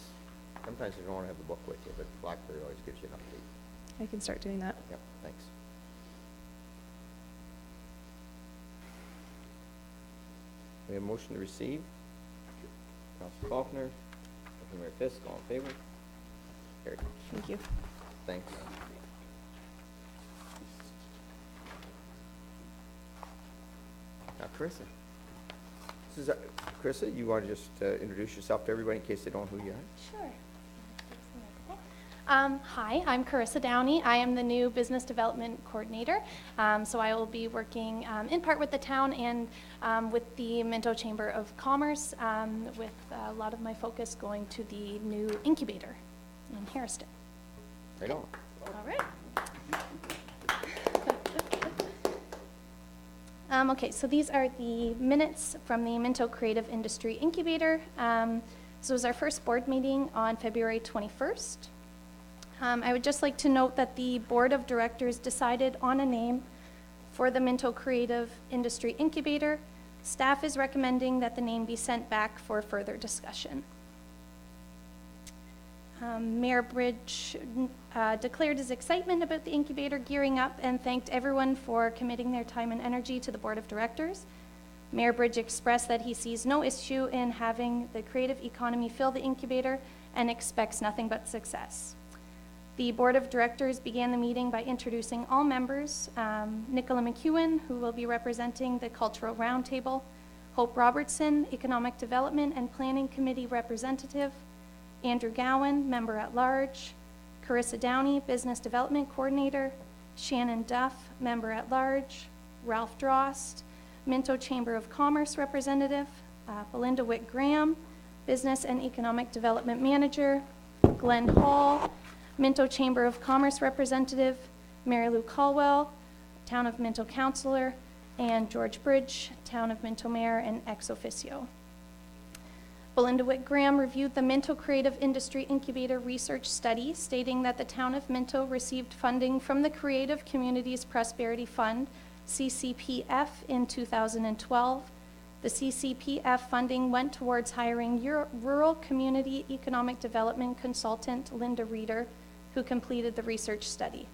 Sometimes you don't want to have the book with you, but BlackBerry always gives you an update. I can start doing that. Yep, thanks. We have a motion to receive. Councilor Faulkner, Deputy Mayor Fisk, all in favor? Carried. Thank you. Thanks. Now, Carissa. This is, Carissa, you want to just introduce yourself to everybody in case they don't know who you are? Sure. Hi, I'm Carissa Downey. I am the new Business Development Coordinator. So I will be working in part with the town and with the Minto Chamber of Commerce, with a lot of my focus going to the new incubator in Hairston. Right on. All right. Okay, so these are the minutes from the Minto Creative Industry Incubator. This was our first board meeting on February 21st. I would just like to note that the Board of Directors decided on a name for the Minto Creative Industry Incubator. Staff is recommending that the name be sent back for further discussion. Mayor Bridge declared his excitement about the incubator gearing up and thanked everyone for committing their time and energy to the Board of Directors. Mayor Bridge expressed that he sees no issue in having the creative economy fill the incubator and expects nothing but success. The Board of Directors began the meeting by introducing all members. Nicola McEwen, who will be representing the Cultural Roundtable, Hope Robertson, Economic Development and Planning Committee Representative, Andrew Gowan, Member at Large, Carissa Downey, Business Development Coordinator, Shannon Duff, Member at Large, Ralph Drost, Minto Chamber of Commerce Representative, Belinda Witt-Graham, Business and Economic Development Manager, Glenn Hall, Minto Chamber of Commerce Representative, Mary Lou Caldwell, Town of Minto Councilor, and George Bridge, Town of Minto Mayor and ex officio. Belinda Witt-Graham reviewed the Minto Creative Industry Incubator research study, stating that the Town of Minto received funding from the Creative Communities Prosperity Fund, CCPF, in 2012. The CCPF funding went towards hiring rural community economic development consultant Linda Reeder, who completed the research study.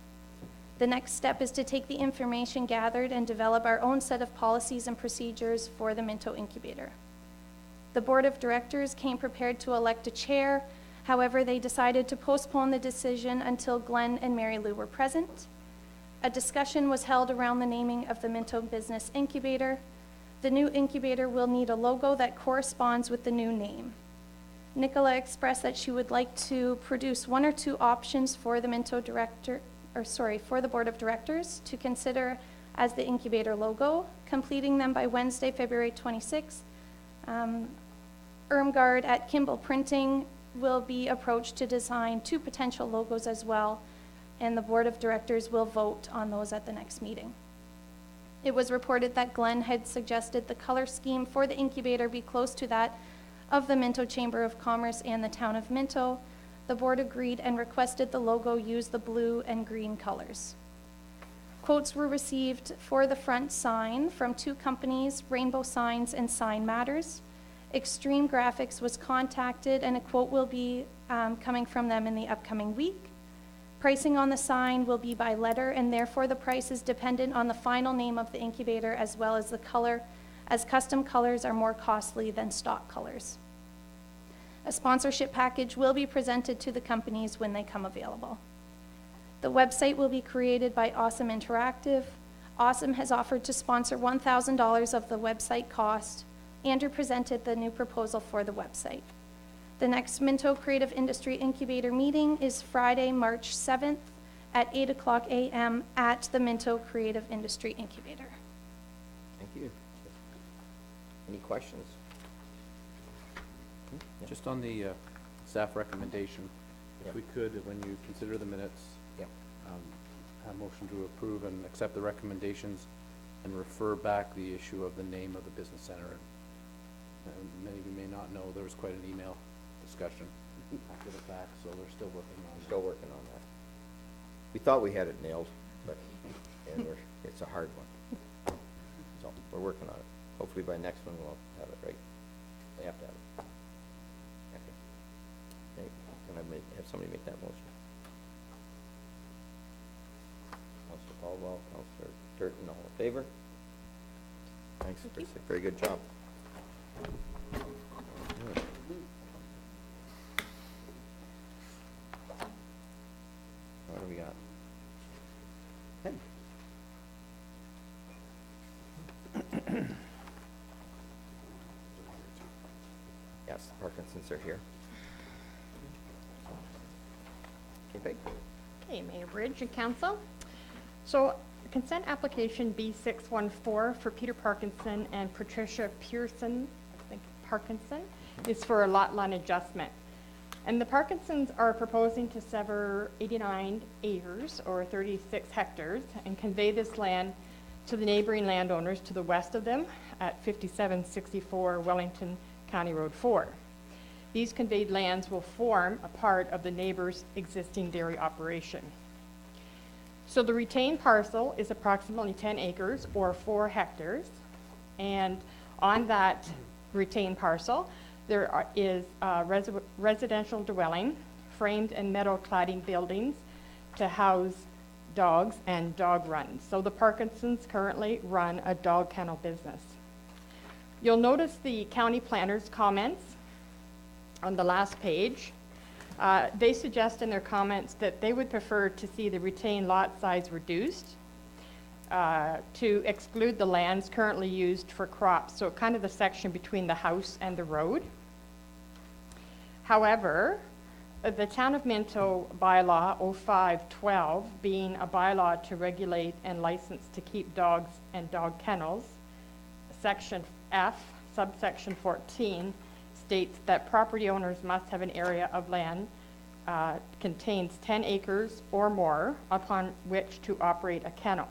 The next step is to take the information gathered and develop our own set of policies and procedures for the Minto Incubator. The Board of Directors came prepared to elect a chair. However, they decided to postpone the decision until Glenn and Mary Lou were present. A discussion was held around the naming of the Minto Business Incubator. The new incubator will need a logo that corresponds with the new name. Nicola expressed that she would like to produce 1 or 2 options for the for the Board of Directors to consider as the incubator logo, completing them by Wednesday, February 26th. Irmgard at Kimball Printing will be approached to design 2 potential logos as well, and the board of directors will vote on those at the next meeting. It was reported that Glenn had suggested the color scheme for the incubator be close to that of the Minto Chamber of Commerce and the town of Minto. The board agreed and requested the logo use the blue and green colors. Quotes were received for the front sign from 2 companies, Rainbow Signs and Sign Matters. Extreme Graphics was contacted, and a quote will be coming from them in the upcoming week. Pricing on the sign will be by letter, and therefore the price is dependent on the final name of the incubator as well as the color, as custom colors are more costly than stock colors. A sponsorship package will be presented to the companies when they come available. The website will be created by Awesome Interactive. Awesome has offered to sponsor $1,000 of the website cost. Andrew presented the new proposal for the website. The next Minto Creative Industry Incubator meeting is Friday, March 7th at 8:00 a.m. at the Minto Creative Industry Incubator. Thank you. Any questions? Just on the staff recommendation, Yep. if we could, when you consider the minutes, Yep. have a motion to approve and accept the recommendations and refer back the issue of the name of the business center. And many of you may not know, there was quite an email discussion after the fact, so they're still working on it. Still working on that. We thought we had it nailed, but, it's a hard one. So, we're working on it. Hopefully by next one we'll have it right. They have to have it. Okay. Can I have somebody make that motion? Counselor Caldwell, Counselor Turton, all in favor? Thanks, Chris. Very good job. What do we got? Yes, the Parkinsons are here. Okay, Peg. Okay, Mayor Bridge and Council. So consent application B614 for Peter Parkinson and Patricia Pearson, I think Parkinson, is for a lot line adjustment. And the Parkinsons are proposing to sever 89 acres or 36 hectares and convey this land to the neighboring landowners to the west of them at 5764 Wellington County Road 4. These conveyed lands will form a part of the neighbor's existing dairy operation. So the retained parcel is approximately 10 acres or 4 hectares. And on that retained parcel, there is a residential dwelling, framed and metal cladding buildings to house dogs and dog runs. So the Parkinsons currently run a dog kennel business. You'll notice the county planner's comments on the last page. They suggest in their comments that they would prefer to see the retained lot size reduced to exclude the lands currently used for crops, so kind of the section between the house and the road. However, the Town of Minto bylaw 0512, being a bylaw to regulate and license to keep dogs and dog kennels, section F, subsection 14, states that property owners must have an area of land contains 10 acres or more upon which to operate a kennel.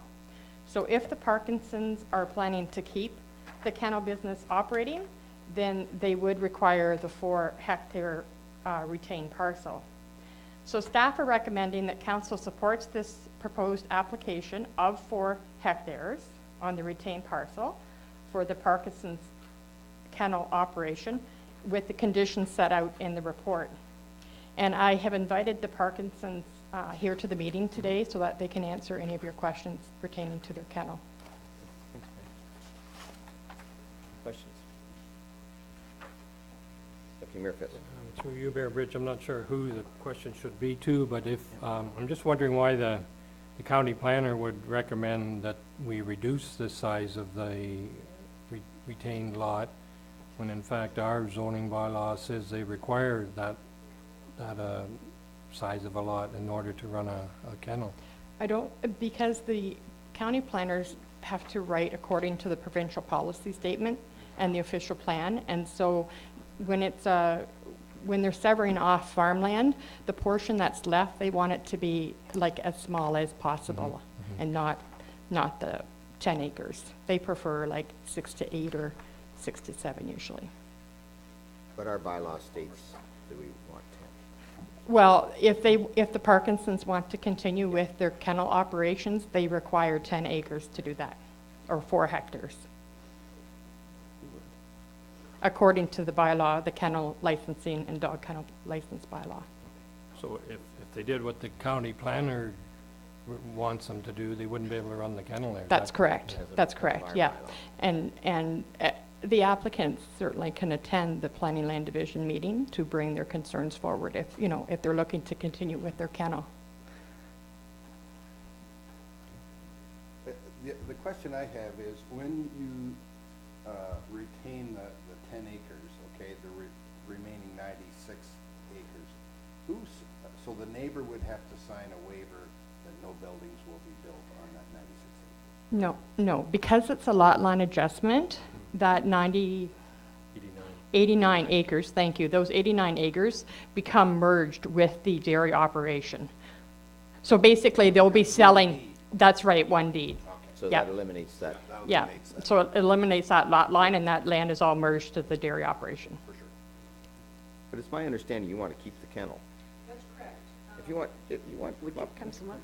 So if the Parkinsons are planning to keep the kennel business operating, then they would require the 4-hectare retained parcel. So staff are recommending that council supports this proposed application of 4 hectares on the retained parcel for the Parkinson's kennel operation with the conditions set out in the report. And I have invited the Parkinsons here to the meeting today so that they can answer any of your questions pertaining to their kennel. Questions? Deputy Mayor Fitz. Through you, Mayor Bridge, I'm not sure who the question should be to, but if, I'm just wondering why the county planner would recommend that we reduce the size of the retained lot, when in fact our zoning bylaw says they require that size of a lot in order to run a kennel. I don't, because the county planners have to write according to the provincial policy statement and the official plan, and so when it's when they're severing off farmland, the portion that's left, they want it to be like as small as possible and not the 10 acres. They prefer like 6 to 8 or 6 to 7 usually. But our bylaw states that we want 10. Well, if the Parkinsons want to continue with their kennel operations, they require 10 acres to do that, or 4 hectares. According to the bylaw, the kennel licensing and dog kennel license bylaw. So if they did what the county planner wants them to do, they wouldn't be able to run the kennel there. That's correct. As a- That's as correct, our yeah. bylaw. And the applicants certainly can attend the Planning Land Division meeting to bring their concerns forward if, you know, if they're looking to continue with their kennel. The question I have is, when you retain the 10 acres, okay, the remaining 96 acres, so the neighbor would have to sign a waiver that no buildings will be built on that 96 acres? No, because it's a lot line adjustment, that 89 acres, thank you, those 89 acres become merged with the dairy operation. So basically, they'll be selling, that's right, one deed. So Yeah. that eliminates that. Yeah, so it eliminates that lot line, and that land is all merged to the dairy operation. But it's my understanding you want to keep the kennel. That's correct. If you want, Would you come some more?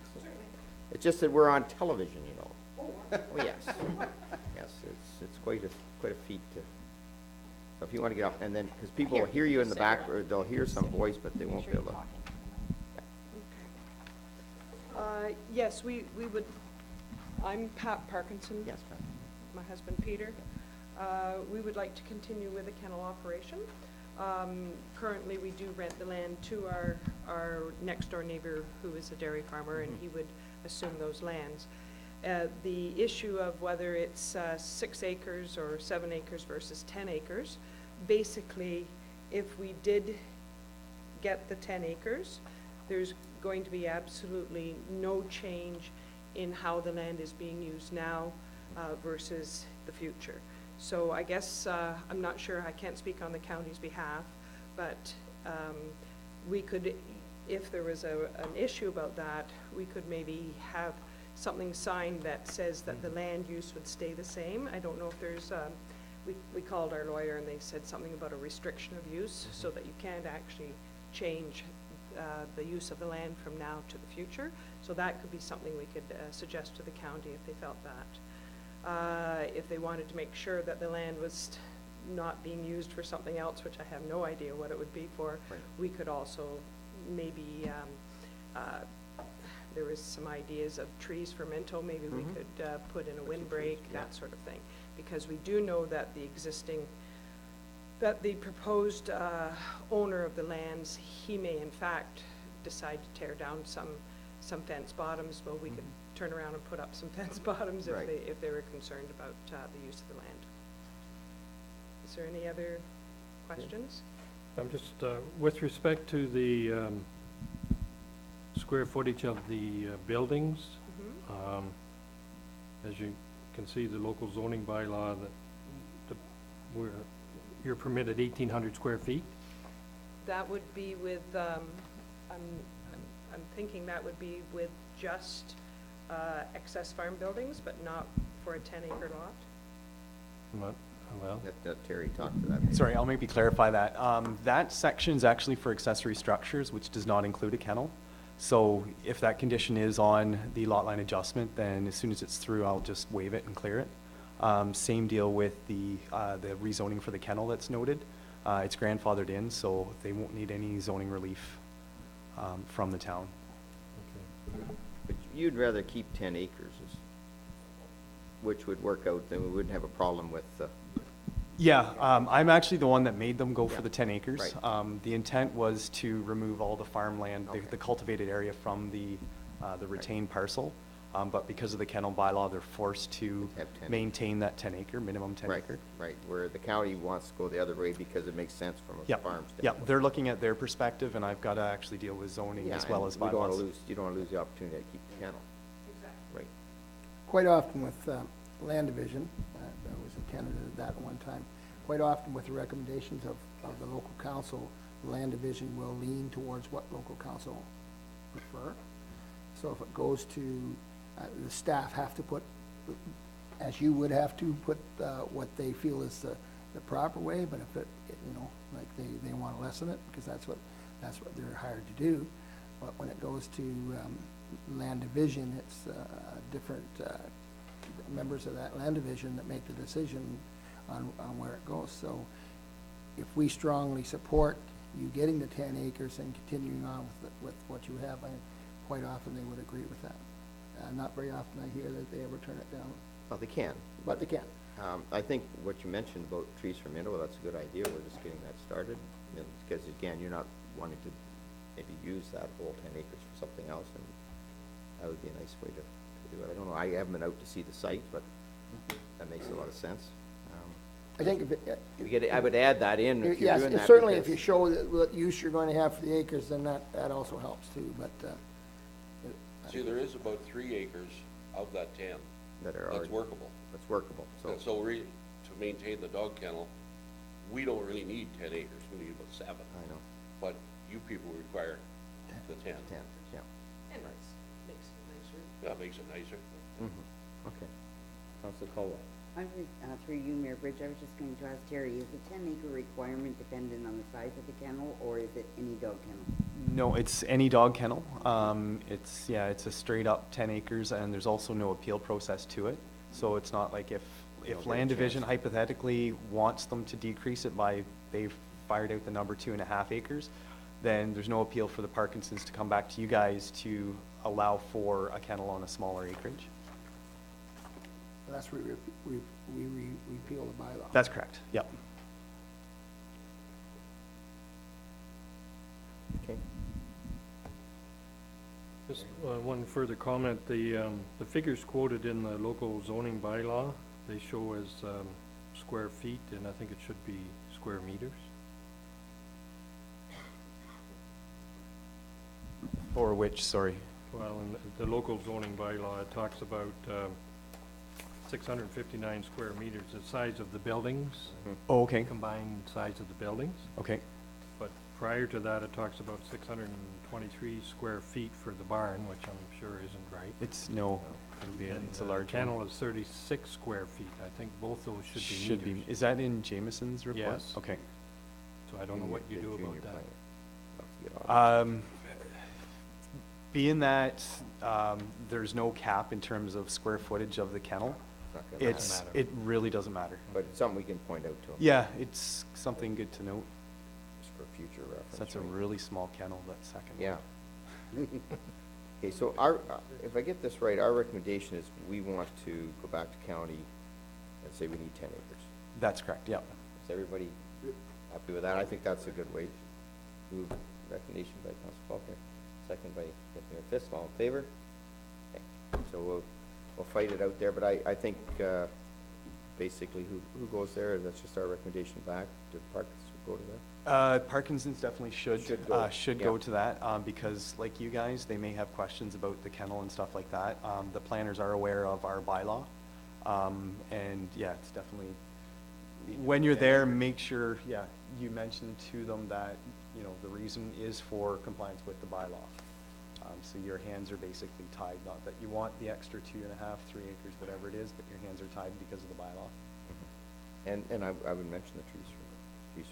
it's just that we're on television, you know. Oh, yes. Yes, it's quite a feat to, so if you want to get up, and then, because people will hear you in the back, or they'll hear some voice, but they won't be able to. Yes, we would, I'm Pat Parkinson. Yes, ma'am. My husband Peter. We would like to continue with the kennel operation. Currently, we do rent the land to our next door neighbor who is a dairy farmer, and he would assume those lands. The issue of whether it's 6 acres or 7 acres versus 10 acres, basically, if we did get the 10 acres, there's going to be absolutely no change in how the land is being used now versus the future. So I guess, I'm not sure, I can't speak on the county's behalf, but we could, if there was an issue about that, we could maybe have something signed that says that the land use would stay the same. I don't know if there's, we called our lawyer and they said something about a restriction of use so that you can't actually change the use of the land from now to the future. So that could be something we could suggest to the county if they felt that. If they wanted to make sure that the land was not being used for something else, which I have no idea what it would be for, Right. we could also maybe, there was some ideas of trees for Minto, maybe we could put in a windbreak, that sort of thing. Because we do know that the proposed owner of the lands, he may in fact decide to tear down some fence bottoms. Well, we could turn around and put up some fence bottoms if Right. if they were concerned about the use of the land. Is there any other questions? I'm just, with respect to the square footage of the buildings, as you can see, the local zoning bylaw that you're permitted 1,800 square feet. That would be with, I'm thinking that would be with just excess farm buildings, but not for a 10-acre lot. Not, well, Let Terry talk to that. Sorry, I'll maybe clarify that. That section is actually for accessory structures, which does not include a kennel. So if that condition is on the lot line adjustment, then as soon as it's through, I'll just waive it and clear it. Same deal with the rezoning for the kennel that's noted. It's grandfathered in, so they won't need any zoning relief from the town. But you'd rather keep 10 acres, which would work out, then we wouldn't have a problem with, Yeah, I'm actually the one that made them go for the 10 acres. Right. The intent was to remove all the farmland, Okay. the cultivated area from the retained parcel. But because of the kennel bylaw, they're forced to Have 10. maintain that 10 acre, minimum 10 right, acre. right, where the county wants to go the other way because it makes sense from a Yep, farm yep, standpoint. they're looking at their perspective, and I've got to actually deal with zoning Yeah, as well and as we don't want to bylaws. lose, you don't want to lose the opportunity to keep the kennel. Right. Quite often with land division, I was a candidate of that at one time, quite often with the recommendations of the local council, land division will lean towards what local council prefer. So if it goes to, the staff have to put, as you would have to put what they feel is the proper way, but if you know, like they want to lessen it, because that's what they're hired to do. But when it goes to land division, it's different members of that land division that make the decision on where it goes. So if we strongly support you getting the 10 acres and continuing on with what you have, quite often they would agree with that. Not very often I hear that they ever turn it down, Well, they can. but they can. I think what you mentioned about trees for Minto, that's a good idea. We're just getting that started. Because again, you're not wanting to maybe use that whole 10 acres for something else, and that would be a nice way to do it. I don't know, I haven't been out to see the site, but that makes a lot of sense. I think if it, I would add that in if you're yes, doing that. certainly if because- you show what use you're going to have for the acres, then that also helps too, but. See, there is about 3 acres of that 10 That are that's already, workable. that's workable, so. And so really, to maintain the dog kennel, we don't really need 10 acres, we need about 7. I know, But you people require the 10. 10, yeah. And it's, makes it nicer. That makes it nicer. Mm-hmm. Okay. Councilor Colwell. I was, through you, Mayor Bridge, I was just going to ask Terry, is the 10-acre requirement dependent on the size of the kennel, or is it any dog kennel? No, it's any dog kennel. It's a straight up 10 acres, and there's also no appeal process to it. So it's not like if They'll get a land division chance. hypothetically wants them to decrease it by, they've fired out the number 2.5 acres, then there's no appeal for the Parkinsons to come back to you guys to allow for a kennel on a smaller acreage. That's where we repeal the bylaw. That's correct, yep. Okay. Just one further comment, the figures quoted in the local zoning bylaw, they show as square feet, and I think it should be square meters. For which, sorry? Well, in the local zoning bylaw, it talks about 659 square meters, the size of the buildings, Oh, okay, combined size of the buildings. okay. But prior to that, it talks about 623 square feet for the barn, which I'm sure isn't right. It's, no, And it's a the large kennel one. is 36 square feet. I think both those should be meters. Is that in Jameson's report? Yes. Okay. So I don't know what you do Junior about that. planner. Have to get on. Being that there's no cap in terms of square footage of the kennel, Not gonna matter. matter. it really doesn't matter. But it's something we can point out to them. Yeah, it's something good to note. Just for future reference. That's a right? really small kennel, that second one. Yeah. Okay, so if I get this right, our recommendation is we want to go back to county and say we need 10 acres. That's correct, yep. Is everybody happy with that? I think that's a good way. Move recommendation by Council Faulkner, second by Mayor Fisk, all in favor? Okay, so we'll fight it out there, but I think, basically who goes there, that's just our recommendation back to Parkinson's go to that? Parkinson's definitely should Should go yeah. to that, because like you guys, they may have questions about the kennel and stuff like that. The planners are aware of our bylaw, and yeah, it's definitely, when you're there, make sure, yeah, you mention to them that, you know, the reason is for compliance with the bylaw. So your hands are basically tied, not that you want the extra 2.5, 3 acres, whatever it is, but your hands are tied because of the bylaw. And I would mention the trees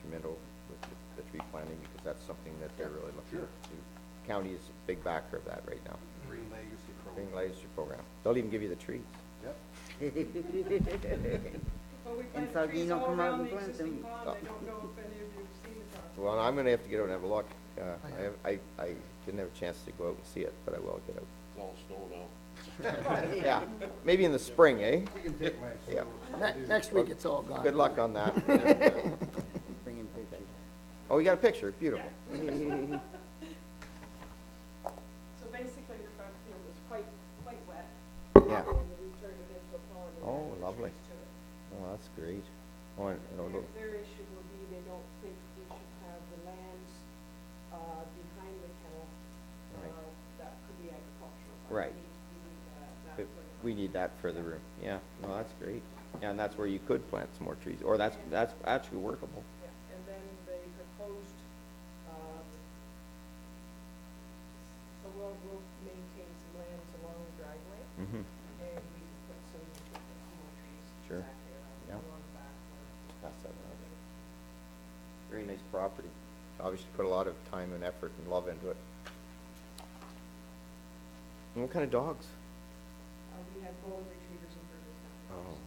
from Minto with the tree planting, because that's something that they're really looking to. County is a big backer of that right now. Green Legacy Green Legacy program. They'll even give you the trees. Yep. Well, we And plant so you trees don't all come out around and the plant existing them. pond. I don't know if any of you've seen the property. Well, I'm gonna have to get out and have a look. I didn't have a chance to go out and see it, but I will get out. It's all snow now. Yeah, maybe in the spring, eh? You can take my. Yeah. Next week, it's all gone. Good luck on that. Bring in pictures. Oh, you got a picture, beautiful. So basically, the front field is quite wet. Yeah. And we turned it into a pond and Oh, added lovely. trees to it. Oh, that's great. Oh, and, Their issue will be they don't think we should have the lands, behind the kennel, Right. that could be agricultural. Right. We need that for the room. Yeah, no, that's great. Yeah, and that's where you could plant some more trees, or that's actually workable. Yeah, and then they proposed, we'll maintain some lands along the driveway, Mm-hmm. and we can put some more trees Sure. back there Yeah. along the back. Pass that around. Very nice property. Obviously put a lot of time and effort and love into it. And what kind of dogs? We have golden retrievers and Bernese Oh,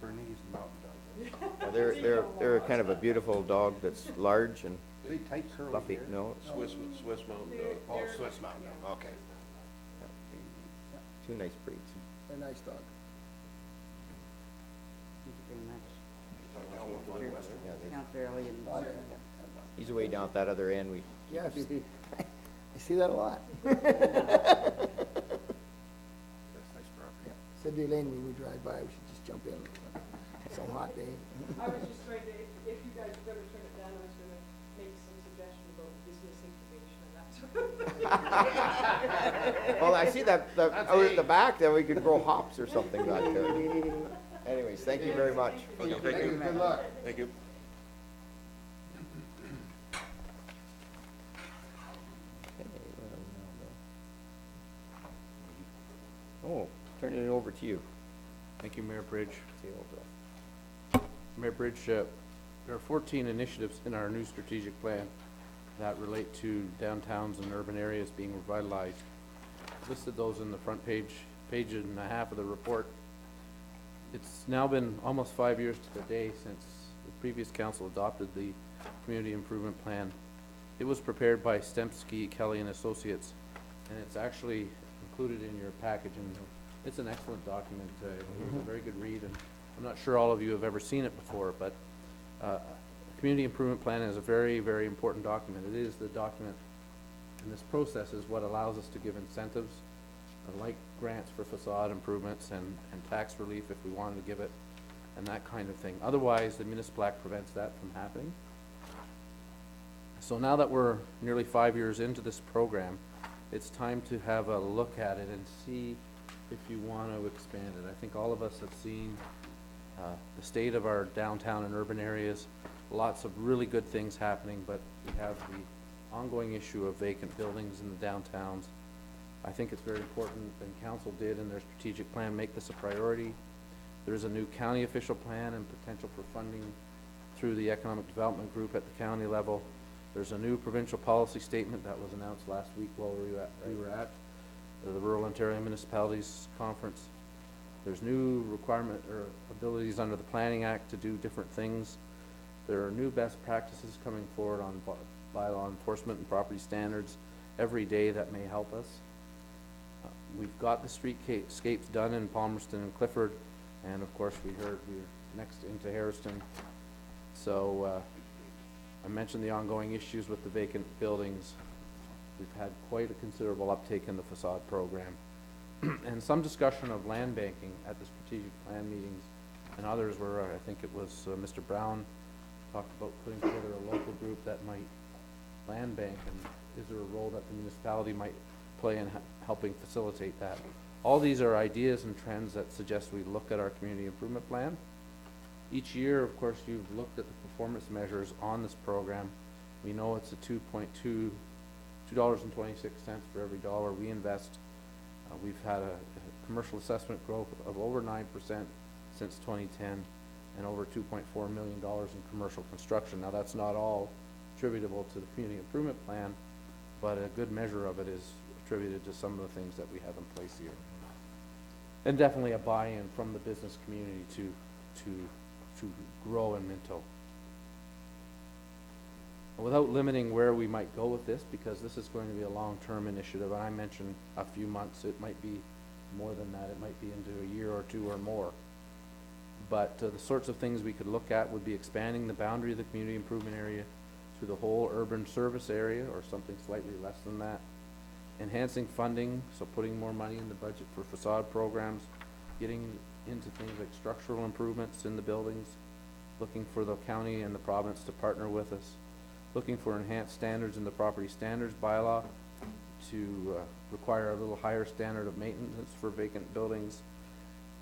Mountain Bernese Mountain Dog. nice. Well, they're kind of a beautiful dog that's large and They tight curly fluffy. hair? No, Swiss Mountain Dog. Oh, Swiss Mountain Dog, okay. two nice breeds. A nice dog. Thank you very much. Yeah, Counselor Elliott. he's way down at that other end. We Yes, I see that a lot. That's nice property. Said to Elaine when we drive by, we should just jump in. It's a hot day. I was just trying to, if you guys were gonna turn it down, I was gonna make some suggestion about business incubation and that sort of. Well, I see that, out at the back, then we could grow hops or something back there. Anyways, thank you very much. Thank you, good luck. Thank you. Oh, turning it over to you. Thank you, Mayor Bridge. See you over. Mayor Bridge, there are 14 initiatives in our new strategic plan that relate to downtowns and urban areas being revitalized. Listed those in the front page and a half of the report. It's now been almost 5 years to the day since the previous council adopted the community improvement plan. It was prepared by Stempsky, Kelly and Associates, and it's actually included in your package, and it's an excellent document. It was a very good read, and I'm not sure all of you have ever seen it before, but community improvement plan is a very, very important document. It is the document, and this process is what allows us to give incentives, like grants for facade improvements and tax relief if we wanted to give it, and that kind of thing. Otherwise, the municipal act prevents that from happening. So now that we're nearly 5 years into this program, it's time to have a look at it and see if you want to expand it. I think all of us have seen the state of our downtown and urban areas, lots of really good things happening, but we have the ongoing issue of vacant buildings in the downtowns. I think it's very important, and council did in their strategic plan make this a priority. There's a new county official plan and potential for funding through the economic development group at the county level. There's a new provincial policy statement that was announced last week while we were at the Rural Ontario Municipalities Conference. There's new requirement or abilities under the Planning Act to do different things. There are new best practices coming forward on bylaw enforcement and property standards every day that may help us. We've got the streetscapes done in Palmerston and Clifford, and of course we heard we're next into Harrison. So I mentioned the ongoing issues with the vacant buildings. We've had quite a considerable uptake in the facade program. And some discussion of land banking at the strategic plan meetings, and others were, I think it was Mr. Brown talked about putting together a local group that might land bank, and is there a role that the municipality might play in helping facilitate that. All these are ideas and trends that suggest we look at our community improvement plan. Each year, of course, you've looked at the performance measures on this program. We know it's a $2.26 for every dollar we invest. We've had a commercial assessment growth of over 9% since 2010 and over $2.4 million in commercial construction. Now, that's not all attributable to the community improvement plan, but a good measure of it is attributed to some of the things that we have in place here. And definitely a buy-in from the business community to grow in Minto. Without limiting where we might go with this, because this is going to be a long-term initiative, and I mentioned a few months, it might be more than that, it might be into a year or two or more. But the sorts of things we could look at would be expanding the boundary of the community improvement area to the whole urban service area, or something slightly less than that. Enhancing funding, so putting more money in the budget for facade programs, getting into things like structural improvements in the buildings, looking for the county and the province to partner with us, looking for enhanced standards in the property standards bylaw to require a little higher standard of maintenance for vacant buildings,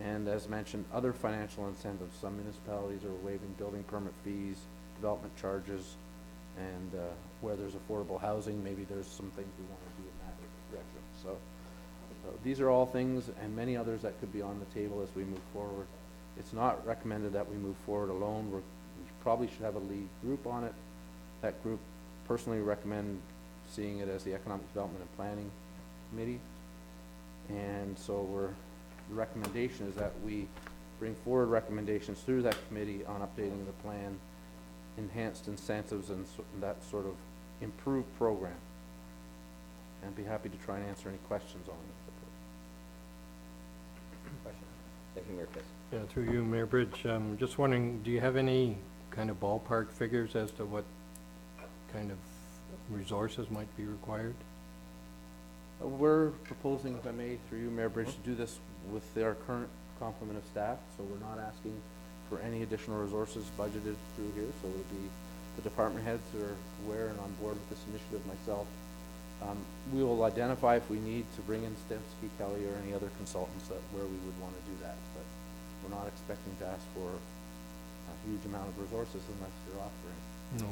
and as mentioned, other financial incentives. Some municipalities are waiving building permit fees, development charges, And where there's affordable housing, maybe there's some things we want to do in that direction. So these are all things and many others that could be on the table as we move forward. It's not recommended that we move forward alone. We probably should have a lead group on it. That group personally recommend seeing it as the Economic Development and Planning Committee. And so the recommendation is that we bring forward recommendations through that committee on updating the plan, enhanced incentives, and that sort of improved program. And be happy to try and answer any questions on it. Question? Deputy Mayor Fisk. Yeah, through you, Mayor Bridge, just wondering, do you have any kind of ballpark figures as to what kind of resources might be required? We're proposing, if I may, through you, Mayor Bridge, to do this with our current complement of staff, so we're not asking for any additional resources budgeted through here, so it'll be the department heads are aware and on board with this initiative, myself. We will identify if we need to bring in Stensky Kelly or any other consultants where we would want to do that, but we're not expecting to ask for a huge amount of resources unless you're offering. No.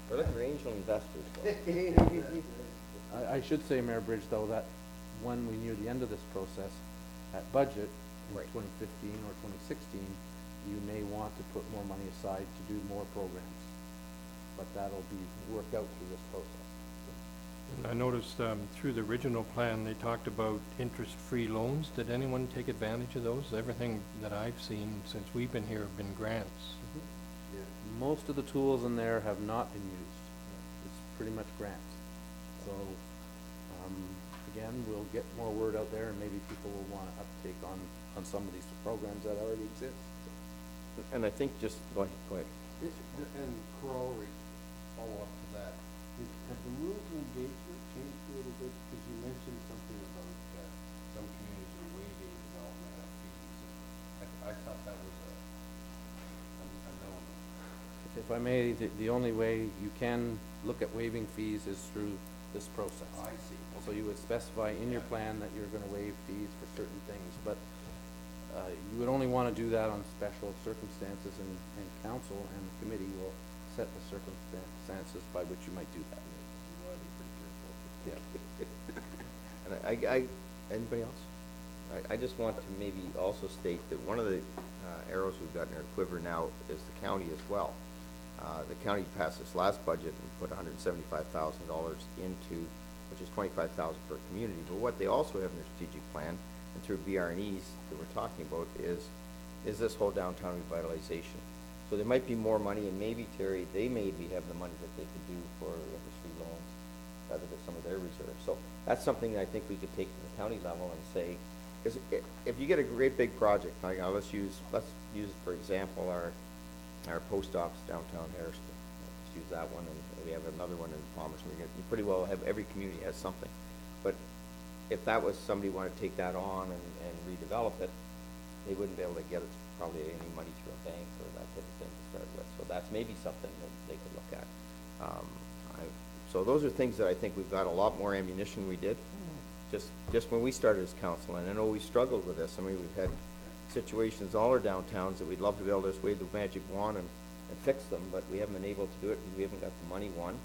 We're looking for angel investors, though. I should say, Mayor Bridge, though, that when we near the end of this process, at budget in Right. 2015 or 2016, you may want to put more money aside to do more programs. But that'll be worked out through this process. And I noticed through the original plan, they talked about interest-free loans. Did anyone take advantage of those? Everything that I've seen since we've been here have been grants. Most of the tools in there have not been used. It's pretty much grants. So, again, we'll get more word out there and maybe people will want to uptake on some of these programs that already exist. And I think just, go ahead. And corollary, follow up to that, have the rules of engagement changed a little bit? Because you mentioned something about some communities are waiving development fees. I thought that was a no. If I may, the only way you can look at waiving fees is through this process. I see. So you would specify in your plan that you're gonna waive fees for certain things, but you would only wanna do that on special circumstances, and council and the committee will set the circumstances by which you might do that. Yeah. And anybody else? I just want to maybe also state that one of the arrows we've got in our quiver now is the county as well. The county passed this last budget and put $175,000 into, which is $25,000 per community. But what they also have in their strategic plan, and through BR&Es that we're talking about, is this whole downtown revitalization. So there might be more money, and maybe, Terry, they maybe have the money that they could do for interest-free loans out of some of their reserves. So that's something that I think we could take to the county level and say, is if you get a great big project, like let's use for example our post office downtown Harrison. Let's use that one, and we have another one in Palmerston. You pretty well have every community has something. But if that was somebody wanted to take that on and redevelop it, they wouldn't be able to get probably any money through a bank or that type of thing to start with. So that's maybe something that they could look at. So those are things that I think we've got a lot more ammunition we did. Just when we started as council, and I know we struggled with this. I mean, we've had situations all our downtowns that we'd love to be able to just wave the magic wand and fix them, but we haven't been able to do it because we haven't got the money, one.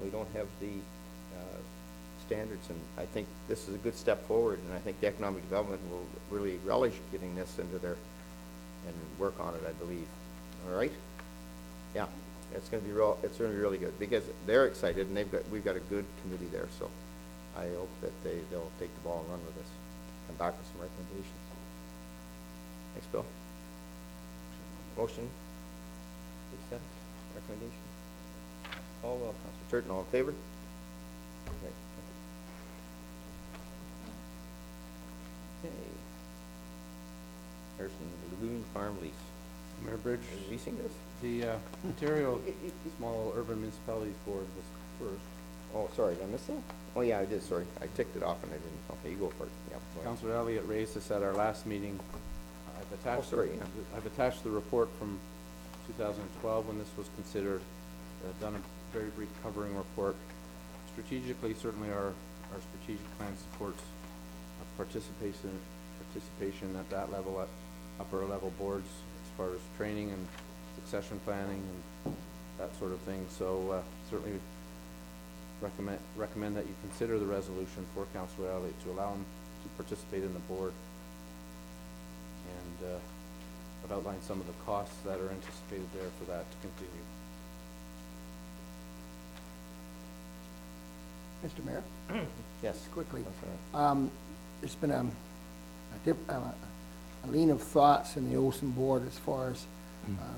We don't have the standards, and I think this is a good step forward, and I think the economic development will really relish getting this into their, and work on it, I believe. All right? Yeah, it's gonna be it's gonna be really good, because they're excited, and we've got a good committee there, so I hope that they'll take the ball and run with this, come back with some recommendations. Thanks, Bill. Motion, accept, recommendation. All, Councilor Turton, all in favor? Okay. Okay. Harrison Lagoon Farm lease. Mayor Bridge, Are you leasing this? the Ontario Small Urban Municipalities Board was first. Oh, sorry, did I miss that? Oh, yeah, I did, sorry. I ticked it off and I didn't, okay, you go for it. Yeah. go ahead. Councilor Elliott raised this at our last meeting. I've attached the report from 2012 when this was considered, done a very brief covering report. Strategically, certainly our strategic plan supports participation at that level, at upper level boards as far as training and succession planning and that sort of thing. So certainly recommend that you consider the resolution for Councillor Elliott to allow him to participate in the board. And I've outlined some of the costs that are anticipated there for that to continue. Mr. Mayor? Yes. Just quickly. Councillor. There's been a lean of thoughts in the Olson board as far as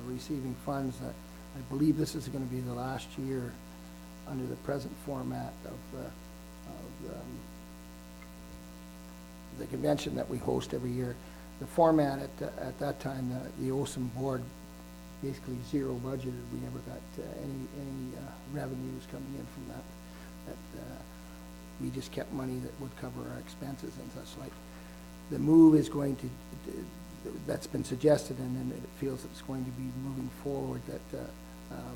receiving funds. I believe this is going to be the last year under the present format of the convention that we host every year. The format at that time, the Olson board basically zero budgeted. We never got any revenues coming in from that. We just kept money that would cover our expenses and such like. The move is going to, that's been suggested, and then it feels it's going to be moving forward, that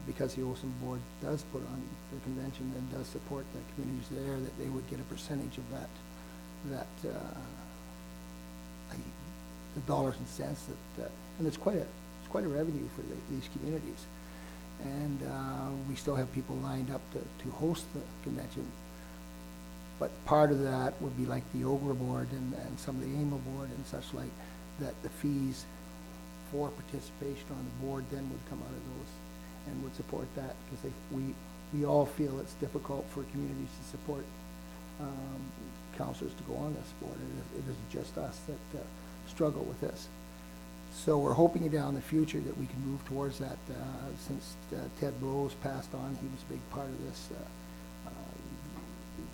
because the Olson board does put on the convention and does support the communities there, that they would get a percentage of the dollars and cents and it's quite a revenue for these communities. And we still have people lined up to host the convention. But part of that would be like the OGRA board and some of the AMO board and such like, that the fees for participation on the board then would come out of those and would support that, because we all feel it's difficult for communities to support councillors to go on this board. It isn't just us that struggle with this. So we're hoping down the future that we can move towards that. Since Ted Blow's passed on, he was a big part of this.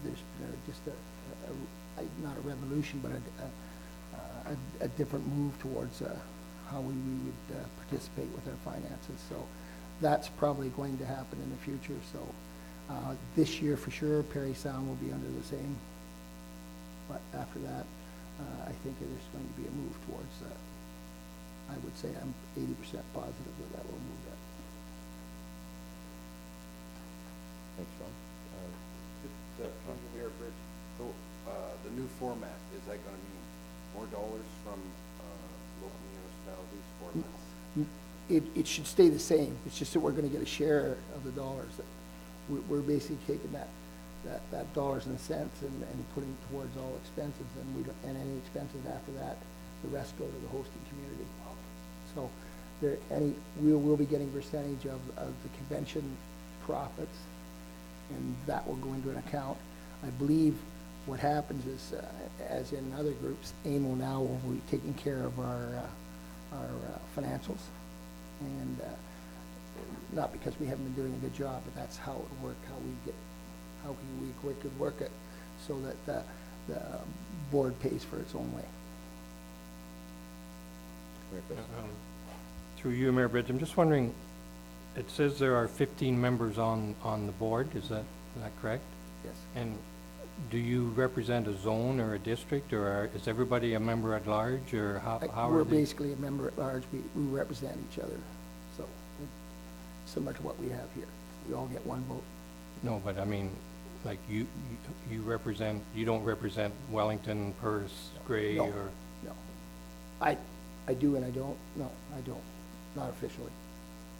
There's just not a revolution, but a different move towards how we would participate with our finances. So that's probably going to happen in the future. So this year for sure, Perry Sound will be under the same. But after that, I think there's going to be a move towards that. I would say I'm 80% positive that will move that. Thanks, Sean. Mayor Bridge, so the new format, is that going to mean more dollars from local municipalities for less? It should stay the same. It's just that we're going to get a share of the dollars. We're basically taking that dollars and cents and putting towards all expenses, and any expenses after that, the rest go to the hosting community. So we will be getting percentage of the convention profits, and that will go into an account. I believe what happens is, as in other groups, AMO now will be taking care of our financials, and not because we haven't been doing a good job, but that's how it would work. How we could work it so that the board pays for its own way. Through you, Mayor Bridge, I'm just wondering, it says there are 15 members on the board, is that correct? Yes. And do you represent a zone or a district, or is everybody a member at large, or how are We're they? basically a member at large. We represent each other, so similar to what we have here. We all get one vote. No, but I mean, like you represent, you don't represent Wellington, Perth, Gray, No. or? No. I do and I don't. No, I don't. Not officially.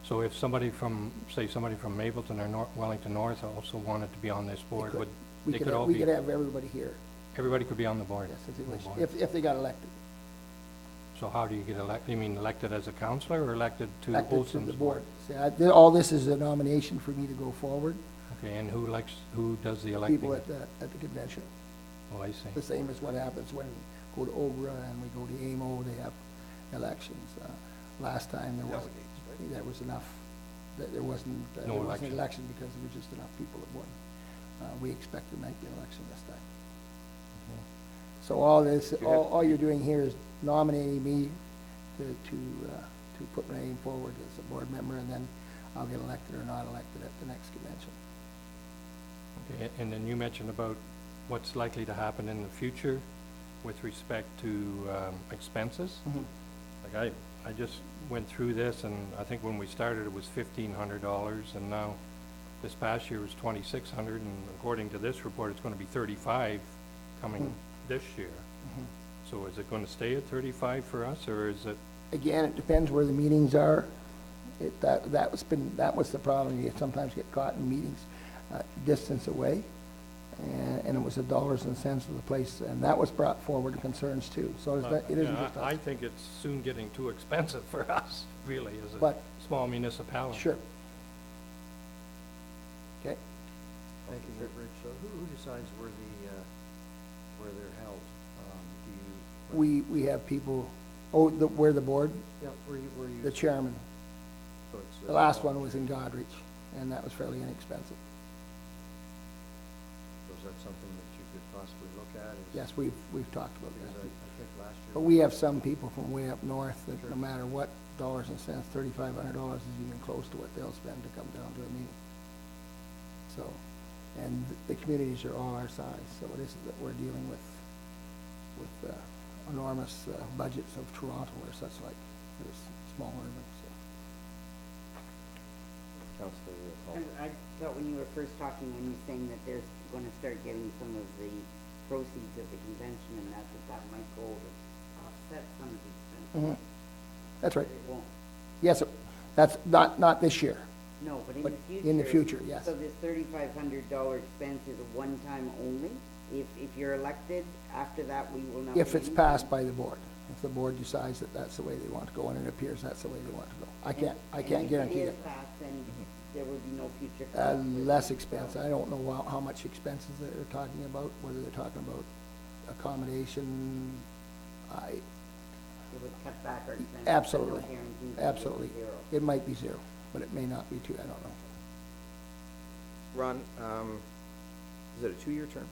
So if somebody from, say, somebody from Mapleton or Wellington North also wanted to be on this board, would they could all We be? could have everybody here, Everybody could be on the board? yes, if they wish, Oh, boy. if they got elected. So how do you get elected? You mean elected as a councillor or elected to Elected to Olson's the board? board. See, all this is a nomination for me to go forward. Okay, and who does the electing? People at the convention. Oh, I see. The same as what happens when we go to OGRA and we go to AMO, they have elections. Last time there was enough, there wasn't an election because there was just enough people that won. We expect there might be an election this time. So all this, all you're doing here is nominating me to put my name forward as a board member, and then I'll get elected or not elected at the next convention. Okay, and then you mentioned about what's likely to happen in the future with respect to expenses. Like I just went through this, and I think when we started it was $1,500, and now this past year was $2,600, and according to this report, it's going to be $35 coming this year. So is it going to stay at 35 for us, or is it? Again, it depends where the meetings are. that was the problem. You sometimes get caught in meetings, distance away. And it was the dollars and cents of the place, and that was brought forward concerns too. So it isn't just I us. think it's soon getting too expensive for us, really, as a But- small municipality. Sure. Okay. Thank you, Rich. So who decides where they're held? Do you? We have people, where the board, Yeah, where you? the chairman. So it's, The last one was in Godrich, and that was fairly inexpensive. So is that something that you could possibly look at? Yes, we've talked about Because that. I think last year. But we have some people from way up north that no matter what dollars and cents, $3,500 is even close to what they'll spend to come down to a meeting. So, and the communities are all our size, so it isn't that we're dealing with enormous budgets of Toronto or such like. There's smaller ones, so. Councillor Paul. I thought when you were first talking, when you're saying that they're gonna start getting some of the proceeds of the convention and that might go to offset some of the expenses. That's right. But it won't. Yes, that's not this year. No, but But in the future. in the future, yes. So this $3,500 expense is a one-time only? If you're elected, after that, we will not. If pay it's anything? passed by the board. If the board decides that that's the way they want to go, and it appears that's the way they want to go. I can't guarantee And that. if it is passed, then there will be no future. Less expense. I don't know how much expenses they're talking about, whether they're talking about accommodation. It would cut back our expenses. but no Absolutely, guarantees that it will be absolutely. zero. It might be zero, but it may not be two, I don't know. Ron, is it a two-year term?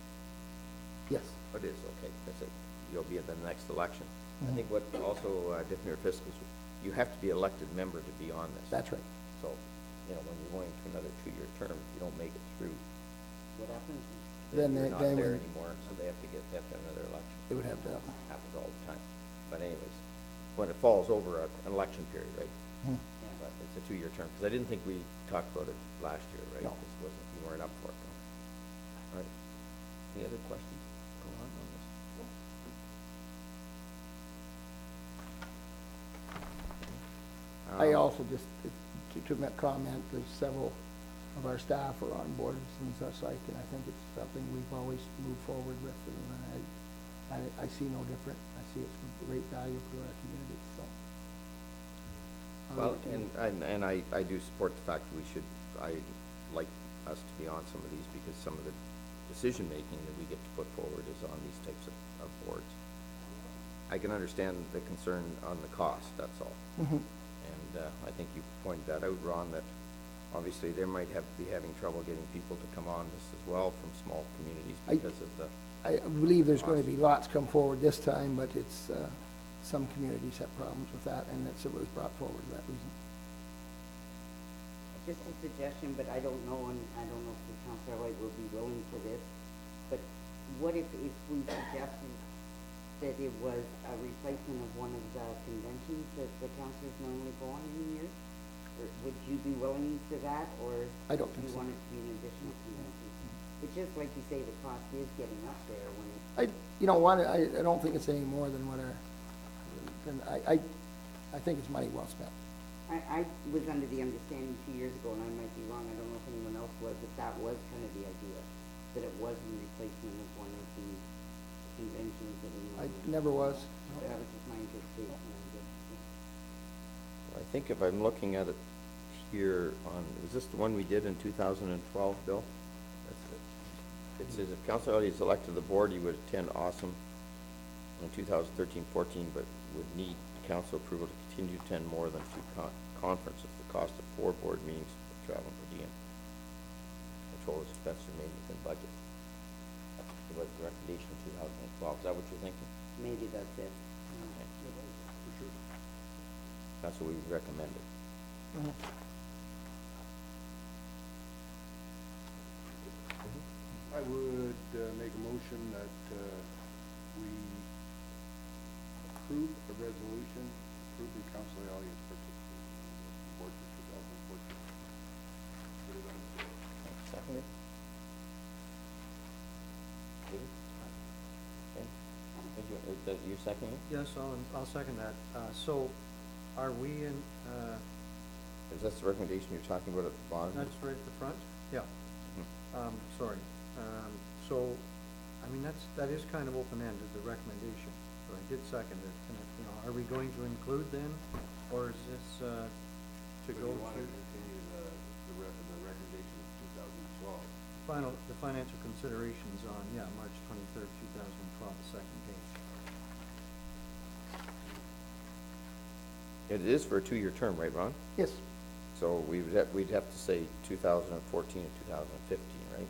Yes. It is, okay, that's it. You'll be at the next election. I Mhm. think what also, Defner Fisk is, you have to be elected member to be on this. That's right. So, you know, when you're going to another two-year term, if you don't make it through, What happens? Then you're they- not then there we- anymore, so they have to have another election. They would have to. Happens all the time. But anyways, when it falls over an election period, right? Mhm. But it's a two-year term, because I didn't think we talked about it last year, right? No. This wasn't, you weren't up for it, no. All right. Any other questions? Go on this. I also just, to make comment, there's several of our staff are on boards and such like, and I think it's something we've always moved forward with, and I see no different. I see it's of great value for our community, so. Well, and I do support the fact that I'd like us to be on some of these, because some of the decision-making that we get to put forward is on these types of boards. I can understand the concern on the cost, that's all. Mhm. And I think you pointed that out, Ron, that obviously they might be having trouble getting people to come on this as well from small communities because of the, I believe there's going to be lots come forward this time, but it's, some communities have problems with that, and it was brought forward for that reason. Just a suggestion, but I don't know, and I don't know if the Councilor White will be willing for this, but what if we suggested that it was a replacement of one of the conventions that the councilors normally go on in a year? Or would you be willing to that, or? I don't do think you so. want it to be an additional convention? It's just like you say, the cost is getting up there when it's. I don't think it's any more than what I think it's money well spent. I was under the understanding 2 years ago, and I might be wrong, I don't know if anyone else was, that was kind of the idea, that it was in replacement of one of the conventions that we I normally. never was. That was just my interpretation. I think if I'm looking at it here on, was this the one we did in 2012, Bill? That's it. It says if Councilor Elliott is elected to the board, he would attend Awesome in 2013-14, but would need council approval to continue to attend more than two conferences. The cost of 4 board meetings, travel per diem. Control expenses are made within budget. It was the recommendation of 2012. Is that what you're thinking? Maybe that's it. That's what we recommended. I would make a motion that we approve a resolution approving Councilor Elliott's participation in the board for 2014. Second. You second it? Yes, I'll second that. So are we Is that the recommendation you're talking about at the bottom? That's right at the front? Yeah. Sorry. So, I mean, that is kind of open-ended, the recommendation, but I did second it. Can I, you know, are we going to include then, or is this, to go to continue the recommendation of 2012. the financial considerations on, yeah, March 23rd, 2012, the second page? It is for a 2-year term, right, Ron? Yes. So we'd have to say 2014 and 2015, right?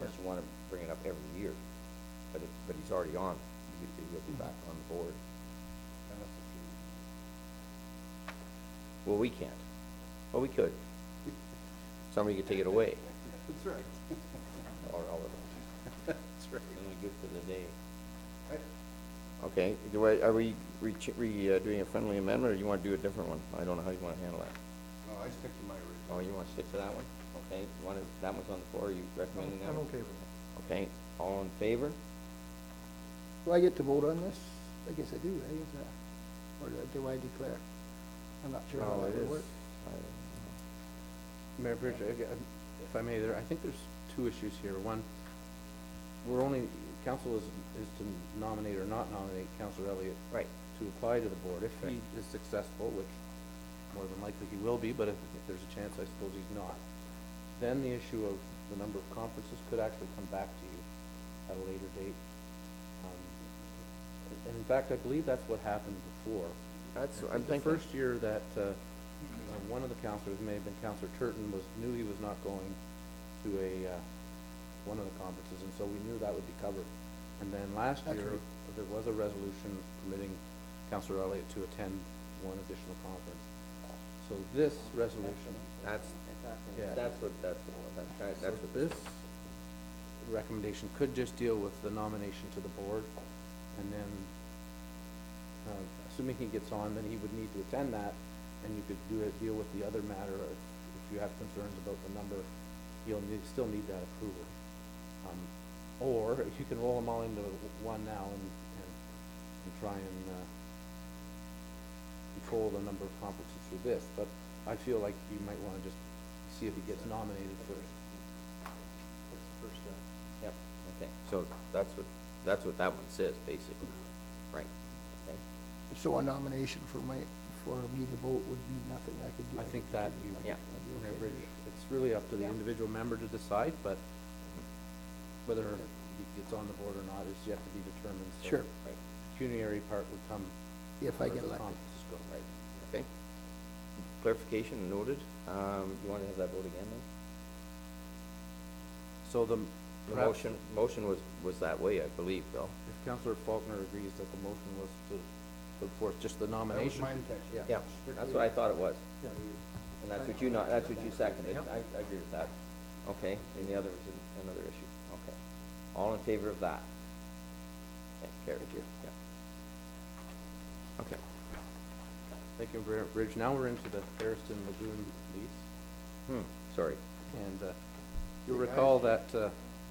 Unless you want to bring it up every year, but he's already on, he'll be back on the board. Well, we can't. Well, we could. Somebody could take it away. That's right. Or all of it. That's right. Only good for the day. Okay, are we doing a friendly amendment, or you want to do a different one? I don't know how you want to handle that. No, I stick to my original. Oh, you want to stick to that one? Okay, that one's on the floor, are you recommending that? I'm one? okay with it. Okay, all in favor? Do I get to vote on this? I guess I do, eh? Or do I declare? I'm not sure how Oh, that it would is. work. Mayor Bridge, if I may, I think there's two issues here. One, council is to nominate or not nominate Councillor Elliott. Right. To apply to the board. If he Right. is successful, which more than likely he will be, but if there's a chance, I suppose he's not, then the issue of the number of conferences could actually come back to you at a later date. And in fact, I believe that's what happened before. That's, I I'm think thinking. the first year that, one of the councillors, may have been Councillor Turton, knew he was not going to one of the conferences, and so we knew that would be covered. And then last year, there was a resolution permitting Councillor Elliott to attend one additional conference. So this resolution, That's what. this recommendation could just deal with the nomination to the board, and then, assuming he gets on, then he would need to attend that, and you could deal with the other matter if you have concerns about the number, still need that approval. Or you can roll them all into one now and try and control the number of conferences through this, but I feel like you might wanna just see if he gets nominated first. That's the first step. Yep, okay, so that's what that one says, basically, right, okay. So a nomination for me to vote would be nothing I could do. I think that you, Yeah. Mayor Bridge, it's really up to the individual member to decide, but whether he gets on the board or not is yet to be determined. So Sure. Right. Pecuniary part would come. If I where get the elected. conferences go. Right, okay. Clarification noted. You want to have that vote again, then? So the Motion was that way, I believe, Bill. if Councillor Faulkner agrees that the motion was to put forth just the nomination. my intention. Yeah, that's what I thought it was. And that's what you seconded. Yep. I agree with that. Okay, and the other is another issue. Okay. All in favor of that? Okay, carried here, yeah. Okay. Thank you, Mayor Bridge. Now we're into the Harrison Lagoon lease. Sorry. And you'll recall that,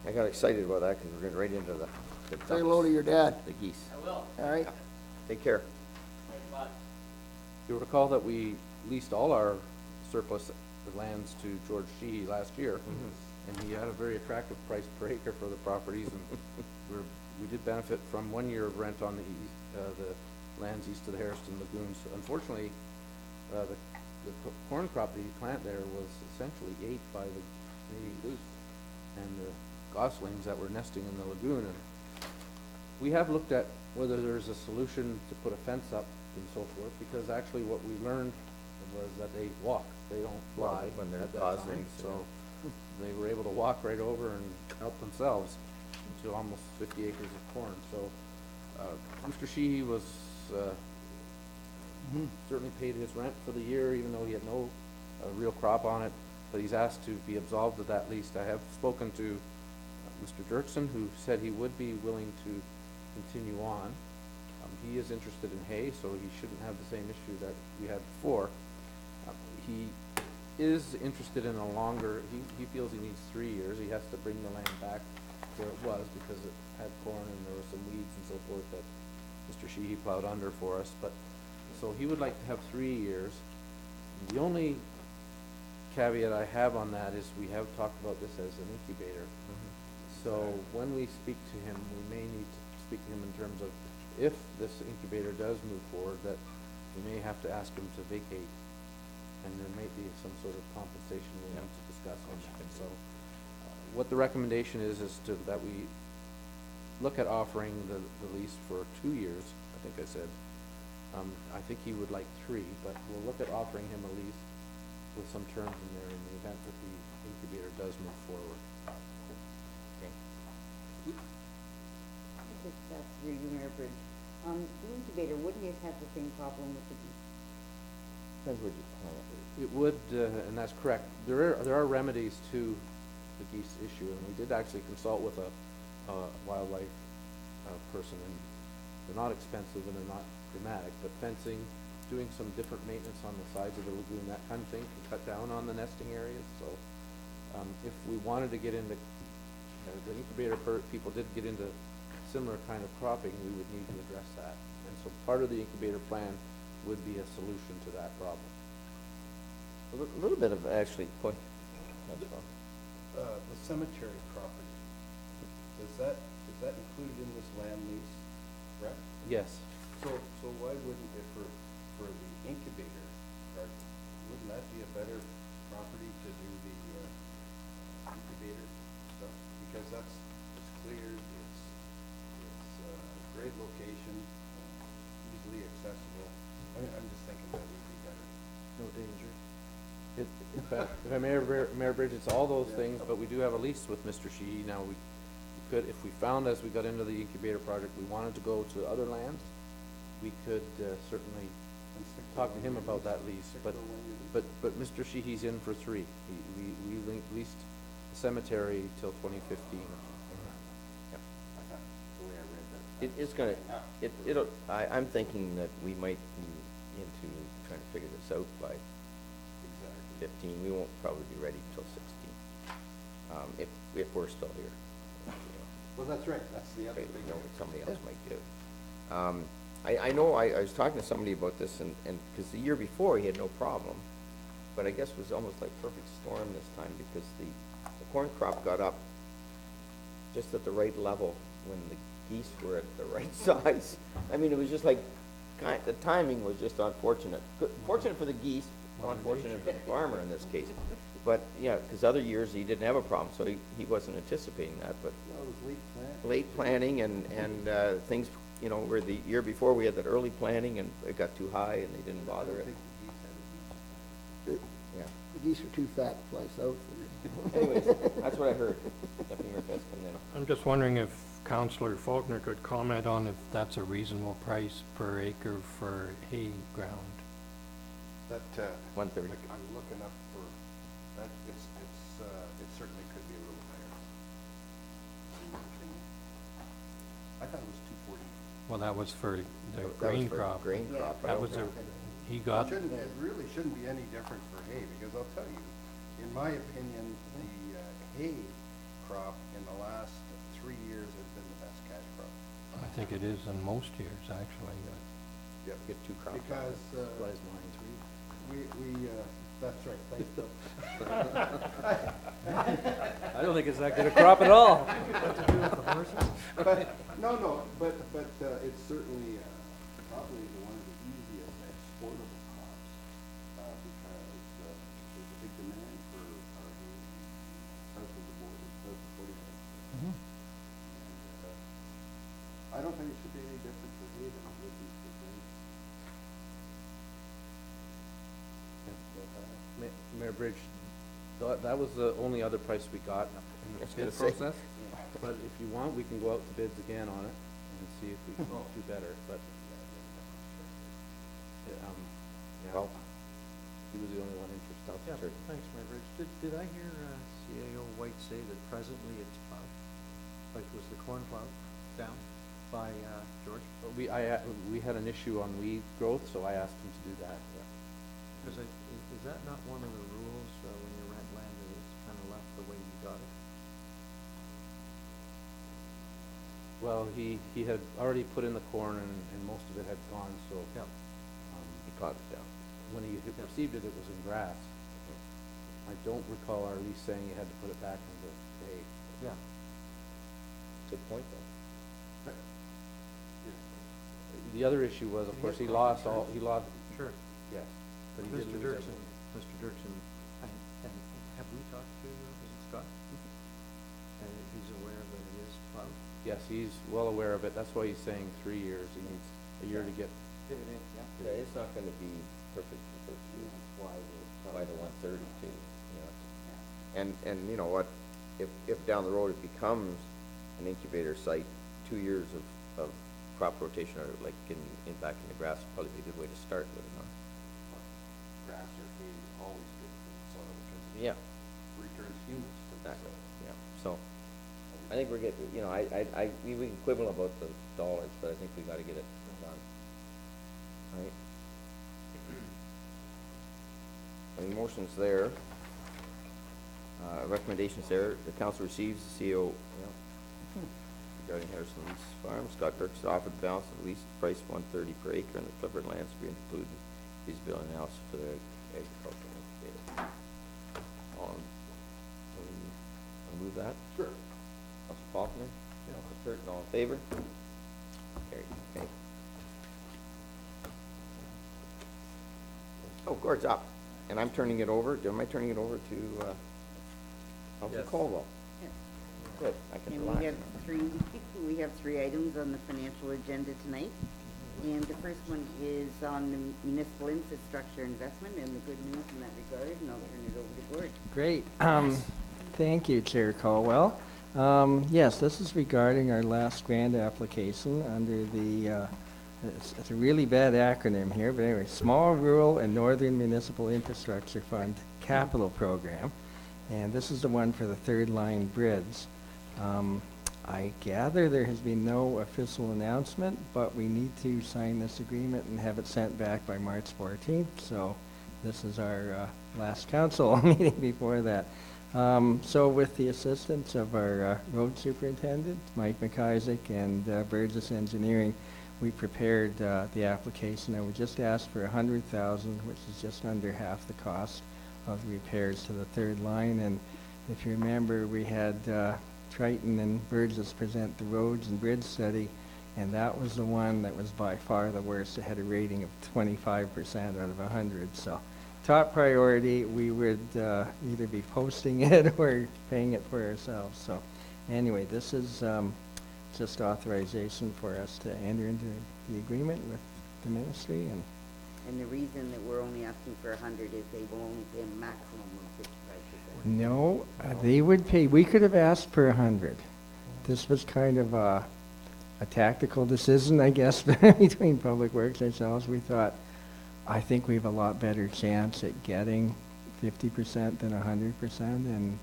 I got excited about that because we're getting right into the Say hello to your dad. the geese. All right? Take care. you'll recall that we leased all our surplus lands to George Sheehy last year. And he had a very attractive price per acre for the properties, and we did benefit from 1 year of rent on the lands east of the Harrison Lagoons. Unfortunately, the corn crop that he planted there was essentially ate by the Canadian goose and the goslings that were nesting in the lagoon. And we have looked at whether there's a solution to put a fence up and so forth, because actually what we learned was that they walk, they don't fly. When they're at that time. goslings, So they were able to walk right over and help themselves to almost 50 acres of corn. So Mr. Sheehy was certainly paid his rent for the year, even though he had no real crop on it, but he's asked to be absolved of that lease. I have spoken to Mr. Dirksen, who said he would be willing to continue on. He is interested in hay, so he shouldn't have the same issue that we had before. He is interested in a longer, he feels he needs 3 years. He has to bring the land back where it was because it had corn and there were some weeds and so forth that Mr. Sheehy plowed under for us. But so he would like to have 3 years. The only caveat I have on that is we have talked about this as an incubator. So when we speak to him, we may need to speak to him in terms of if this incubator does move forward, that we may have to ask him to vacate. And there may be some sort of compensation we'll need to discuss on that. So what the recommendation is that we look at offering the lease for 2 years, I think I said. I think he would like 3, but we'll look at offering him a lease with some terms in there in the event that the incubator does move forward. Just through you, Mayor Bridge. The incubator, wouldn't it have the same problem with the geese? Depends what you plan it. It would, and that's correct. There are remedies to the geese issue, and we did actually consult with a wildlife person, and they're not expensive and they're not dramatic, but fencing, doing some different maintenance on the sides of the lagoon, that kind of thing, can cut down on the nesting areas. So if we wanted to get into, the incubator people did get into similar kind of cropping, we would need to address that. And so part of the incubator plan would be a solution to that problem. A little bit of, actually, point. The cemetery property, is that included in this land lease, correct? Yes. So why wouldn't it for the incubator part, wouldn't that be a better property to do the incubator stuff? Because it's clear, it's a great location, easily accessible. I'm just thinking that would be better. No danger. If I may, Mayor Bridge, it's all those things, but we do have a lease with Mr. Sheehy. Now, we could, if we found as we got into the incubator project, we wanted to go to other lands, we could certainly talk to him about that lease. But Mr. Sheehy's in for 3. We leased the cemetery till 2015. It's gonna, I'm thinking that we might be into trying to figure this out by 15. We won't probably be ready until 16, if we're still here. Well, that's right, that's the other thing. You know, somebody else might do it. I know, I was talking to somebody about this, and because the year before, he had no problem, but I guess it was almost like perfect storm this time, because the corn crop got up just at the right level when the geese were at the right size. I mean, it was just like, the timing was just unfortunate. Fortunate for the geese, unfortunate for the farmer in this case. But, yeah, because other years he didn't have a problem, so he wasn't anticipating that, but Well, it was late planting and things, you know, where the year before we had that early planting and it got too high and they didn't bother it. Yeah. The geese are too fat to fly south. Anyways, that's what I heard. Deputy Mayor Fisk, and then I'm just wondering if Councillor Faulkner could comment on if that's a reasonable price per acre for hay ground. That, 130. I'm looking up for, that, it certainly could be a little higher. in my opinion. I thought it was 240. Well, that was for the that was grain for crop. Grain crop. I That don't was a, think- he It got, really shouldn't be any different for hay, because I'll tell you, in my opinion, the hay crop in the last 3 years has been the best cash crop. I think it is in most years, actually. Yep. Get 2 crops. Because, Supplies mine. that's right, thanks, Bill. I don't think it's that good a crop at all. But, no, but it's certainly, probably one of the easiest exportable crops, because there's a big demand for our hay south of the border, south of 45. I don't think it should be any different for hay than it would be for grain. Mayor Bridge, that was the only other price we got in the I was gonna bid say. process. But if you want, we can go out to bids again on it and see if we can do better, but, yeah, Well, he was the only one interested. Yeah, sure. Thanks, Mayor Bridge. Did I hear CAO White say that presently it's plowed? Like, was the corn plowed down by George? We had an issue on weed growth, so I asked him to do that, yeah. Because is that not one of the rules when you rent land, that it's kind of left the way you got it? Well, he had already put in the corn and most of it had gone, so. Yeah. He caught it down. when he had received it, it was in grass. I don't recall our lease saying you had to put it back into hay. Yeah. Good point, though. The other issue was, of course, he lost, Sure. yes, but he did Mr. lose Dirksen, everything. Mr. Dirksen, and have we talked to, is it Scott? And he's aware that it is plowed? Yes, he's well aware of it. That's why he's saying 3 years. He needs a year to get. Yeah, it's not gonna be perfect for first year. Why the 130 too, you know. And you know what, if down the road it becomes an incubator site, 2 years of crop rotation, or like back in the grass, would probably be a good way to start with it, huh? Grass or hay is always good for the soil because Yeah. it returns humus to the Exactly, soil. yeah, so, I think we're getting, you know, we can quibble about the dollars, but I think we gotta get it done. Right? Any motions there? Recommendations there, the council receives the CO, regarding Harrison Lease Farm. Scott Dirks offered the balance of the lease price $130 per acre, and the Clifford lands to be included in feasibility analysis for the agricultural incubator. I'll move that. Sure. Council Faulkner? Council Turton, all in favor? Carried, okay. Oh, Gord's up, and I'm turning it over, am I turning it over to, Council Caldwell? Yes. Good, I can And relax. we have three items on the financial agenda tonight. And the first one is on the municipal infrastructure investment and the good news in that regard, and I'll turn it over to Gord. Great. Thank you, Chair Caldwell. Yes, this is regarding our last grant application under the, it's a really bad acronym here, but anyway, Small Rural and Northern Municipal Infrastructure Fund Capital Program. And this is the one for the third line bridge. I gather there has been no official announcement, but we need to sign this agreement and have it sent back by March 14th. So this is our last council meeting before that. So with the assistance of our road superintendent, Mike McIsaac, and Burgess Engineering, we prepared the application, and we just asked for $100,000, which is just under half the cost of the repairs to the third line. And if you remember, we had Triton and Burgess present the roads and bridge study, and that was the one that was by far the worst. It had a rating of 25% out of 100. So top priority, we would either be posting it or paying it for ourselves. So anyway, this is just authorization for us to enter into the agreement with the ministry. And the reason that we're only asking for 100 is they will only pay a maximum of 55%. No, they would pay, we could have asked for 100. This was kind of a tactical decision, I guess, between Public Works and ourselves. We thought, I think we have a lot better chance at getting 50% than 100%, and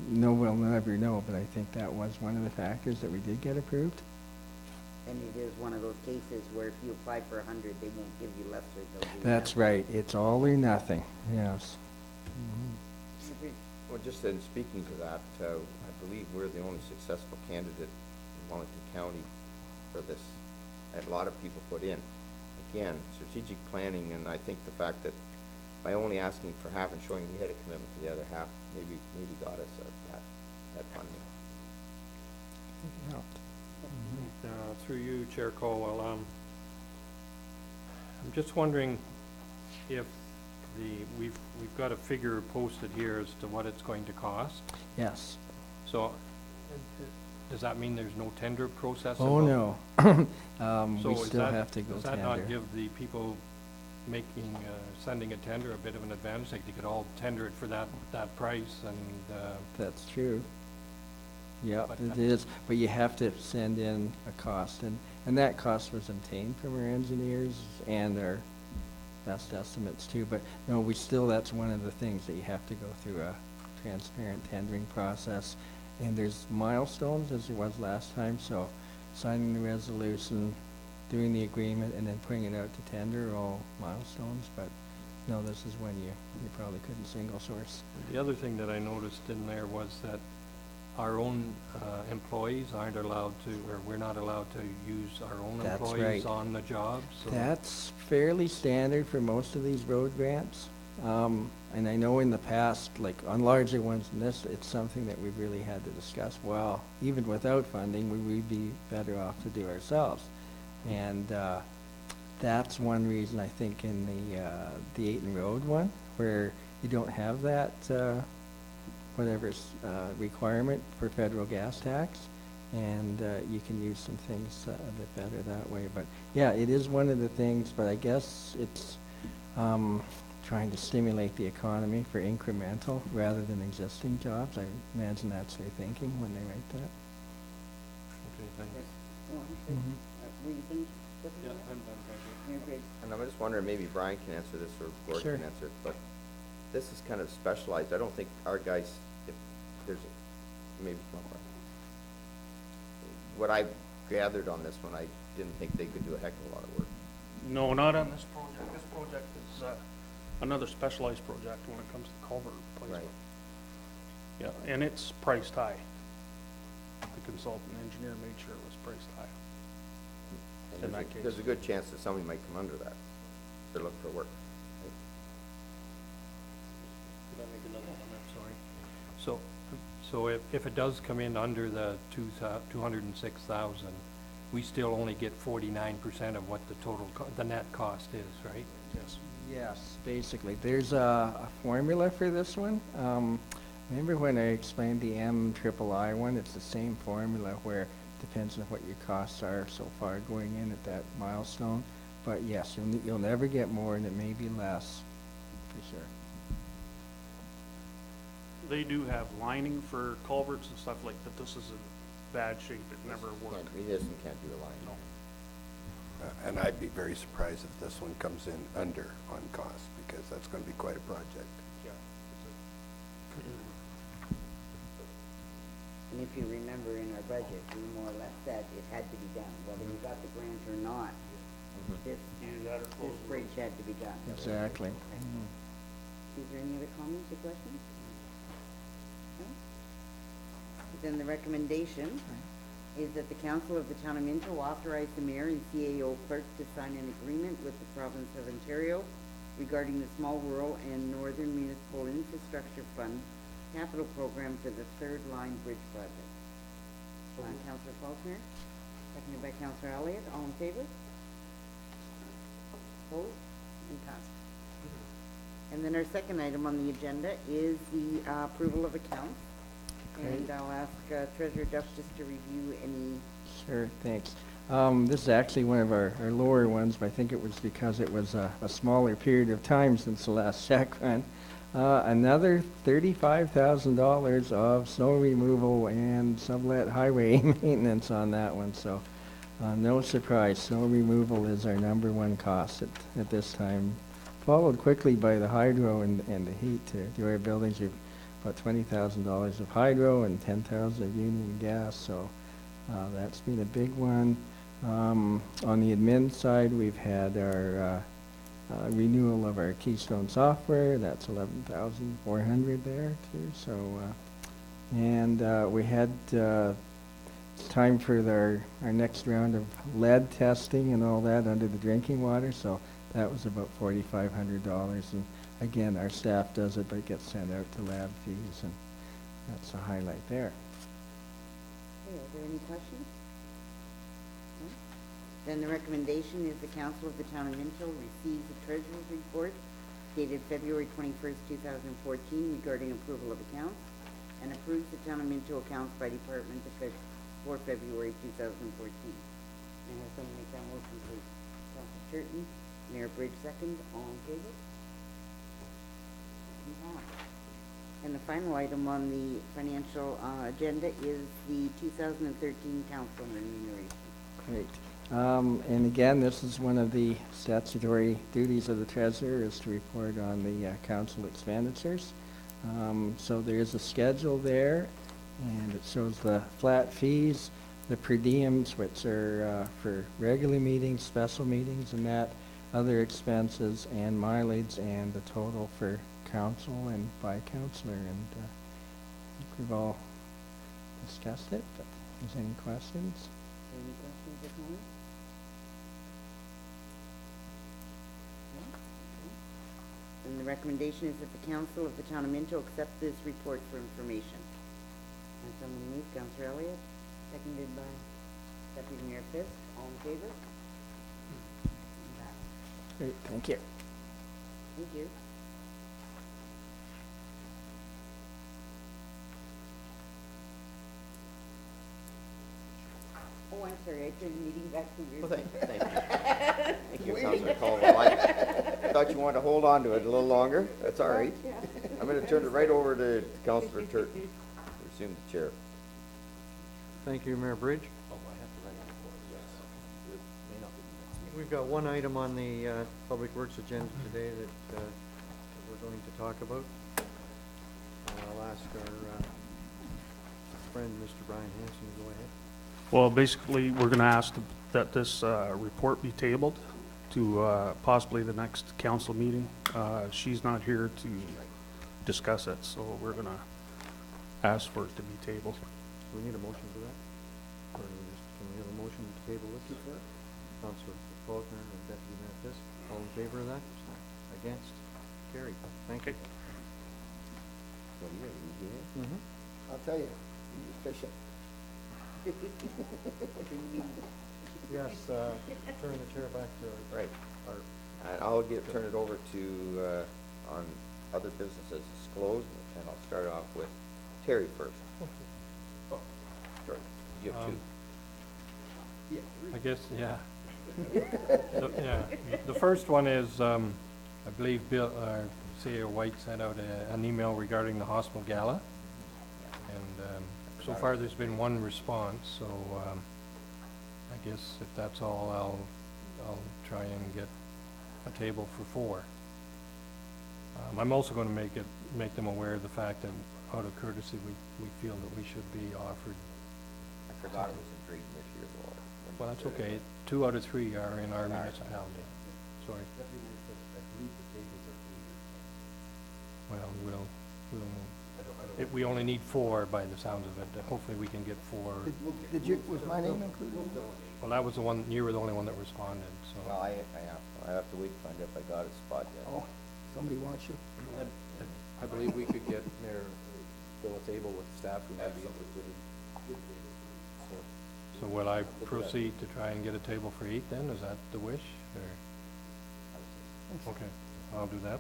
no, we'll never know, but I think that was one of the factors that we did get approved. And it is one of those cases where if you apply for 100, they won't give you lesser, they'll do That's right, it's all or nothing, yes. Well, just in speaking to that, I believe we're the only successful candidate in Wellington County for this. I had a lot of people put in. Again, strategic planning, and I think the fact that by only asking for half and showing we had a commitment to the other half, maybe got us that funding. Through you, Chair Colwell, I'm just wondering if we've got a figure posted here as to what it's going to cost. Yes. So, does that mean there's no tender process? Oh, no. So We still have to go Does that tender. not give the people making, sending a tender a bit of an advantage? Like, they could all tender it for that price, and, That's true. Yeah, But it that- is, but you have to send in a cost, and that cost was obtained from our engineers and our best estimates too, but no, we still, that's one of the things that you have to go through a transparent tendering process. And there's milestones, as there was last time, so signing the resolution, doing the agreement, and then putting it out to tender are all milestones, but no, this is when you probably couldn't single source. the other thing that I noticed in there was that our own employees aren't allowed to, or we're not allowed to use our own That's employees right. on the job, so. That's fairly standard for most of these road grants. And I know in the past, like on larger ones than this, it's something that we've really had to discuss. Well, even without funding, we'd be better off to do ourselves. And that's one reason I think in the Ayton Road one, where you don't have that, requirement for federal gas tax. And you can use some things a bit better that way. But yeah, it is one of the things, but I guess it's trying to stimulate the economy for incremental rather than existing jobs. I imagine that's their thinking when they write that. Okay, thanks. Were you finished with that? You're good. And I'm just wondering, maybe Brian can answer this or Gord Sure. can answer it, but this is kind of specialized. I don't think our guys, if there's, maybe, what I gathered on this one, I didn't think they could do a heck of a lot of work. No, not on this project. This project is another specialized project when it comes to culvert replacement. Yeah, and it's priced high. The consultant engineer made sure it was priced high. And In there's that a- case. There's a good chance that somebody might come under that. They're looking for work. Did I make another one? I'm sorry. So if it does come in under the 206,000, we still only get 49% of what the total, the net cost is, right? Yes. Yes, basically. There's a formula for this one. Remember when I explained the MIII one? It's the same formula where it depends on what your costs are so far going in at that milestone. But yes, you'll never get more and it may be less, for sure. They do have lining for culverts and stuff like that. This is in bad shape. It never worked. He doesn't, can't do the line. No. And I'd be very surprised if this one comes in under on cost, because that's gonna be quite a project. Yeah. And if you remember in our budget, we more or less said it had to be done, whether we got the grant or not. This, Either that or this close the bridge had to be done. Exactly. Is there any other comments or questions? No? Then the recommendation is that the council of the town of Minto authorize the mayor and CAO clerk to sign an agreement with the province of Ontario regarding the small rural and northern municipal infrastructure fund capital program for the third line bridge project. Councillor Faulkner, seconded by Councillor Elliott, all in favor? Opposed? And passed. And then our second item on the agenda is the approval of accounts. And I'll ask Treasurer Duff just to review any. Sure, thanks. This is actually one of our lower ones, but I think it was because it was a smaller period of time since the last check run. Another $35,000 of snow removal and sublet highway maintenance on that one, so no surprise, snow removal is our #1 cost at this time, followed quickly by the hydro and the heat to do our buildings. We've about $20,000 of hydro and $10,000 of union gas, so that's been a big one. On the admin side, we've had our renewal of our Keystone software. That's $11,400 there too. So, and we had it's time for our next round of lead testing and all that under the drinking water. So that was about $4,500. And again, our staff does it, but it gets sent out to lab fees, and that's a highlight there. Okay, are there any questions? No? Then the recommendation is the council of the town of Minto receives the treasurer's report dated February 21st, 2014 regarding approval of accounts and approves the town of Minto accounts by department for February 2014. And have someone make that motion, please? Councilor Churton, Mayor Bridge second, all in favor? And the final item on the financial agenda is the 2013 council remuneration. Great. And again, this is one of the statutory duties of the treasurer, is to report on the council expenditures. So there's a schedule there, and it shows the flat fees, the per diems, which are for regular meetings, special meetings, and that, other expenses, and mileage, and the total for council and by councillor. And I think we've all discussed it, but is there any questions? Any questions or comments? No? Okay. And the recommendation is that the council of the town of Minto accept this report for information. And someone move, Councillor Elliott, seconded by Deputy Mayor Fisk. All in favor? Great, thank you. Thank you. Oh, I'm sorry, I turned the meeting back to your. Well, thank you. Thank you, Councilor Caldwell. I thought you wanted to hold on to it a little longer. That's all right. I'm gonna turn it right over to Councilor Turton to resume the chair. Thank you, Mayor Bridge. We've got one item on the Public Works agenda today that we're going to talk about. I'll ask our friend, Mr. Brian Hanson, to go ahead. Well, basically, we're gonna ask that this report be tabled to possibly the next council meeting. She's not here to discuss it, so we're gonna ask for it to be tabled. Do we need a motion for that? Or can we have a motion to table this? Councilor Faulkner and Deputy Mayor Fisk, all in favor of that? Against? Carried. Thank you. What do you hear? Mm-hmm. I'll tell you, he's efficient. Yes, turn the chair back to Right. our And I'll turn it over to, on other businesses disclosed, and I'll start off with Terry first. Oh, sorry, you have two. I guess, yeah. The first one is, I believe Bill, CEO White sent out an email regarding the hospital gala. And so far, there's been one response, so I guess if that's all, I'll try and get a table for 4. I'm also going to make them aware of the fact that out of courtesy, we feel that we should be offered. I forgot it was in Drayton this year, though. Well, that's okay. 2 out of 3 are in our municipality. Sorry. Well, we only need 4 by the sounds of it. Hopefully we can get 4. Was my name included? Well, that was the one, you were the only one that responded, so. Well, I have to wait to find out if I got a spot yet. Oh, somebody wants you. I believe we could get Mayor Bill a table with staff who might be interested in. So will I proceed to try and get a table for 8 then? Is that the wish, or? Okay, I'll do that.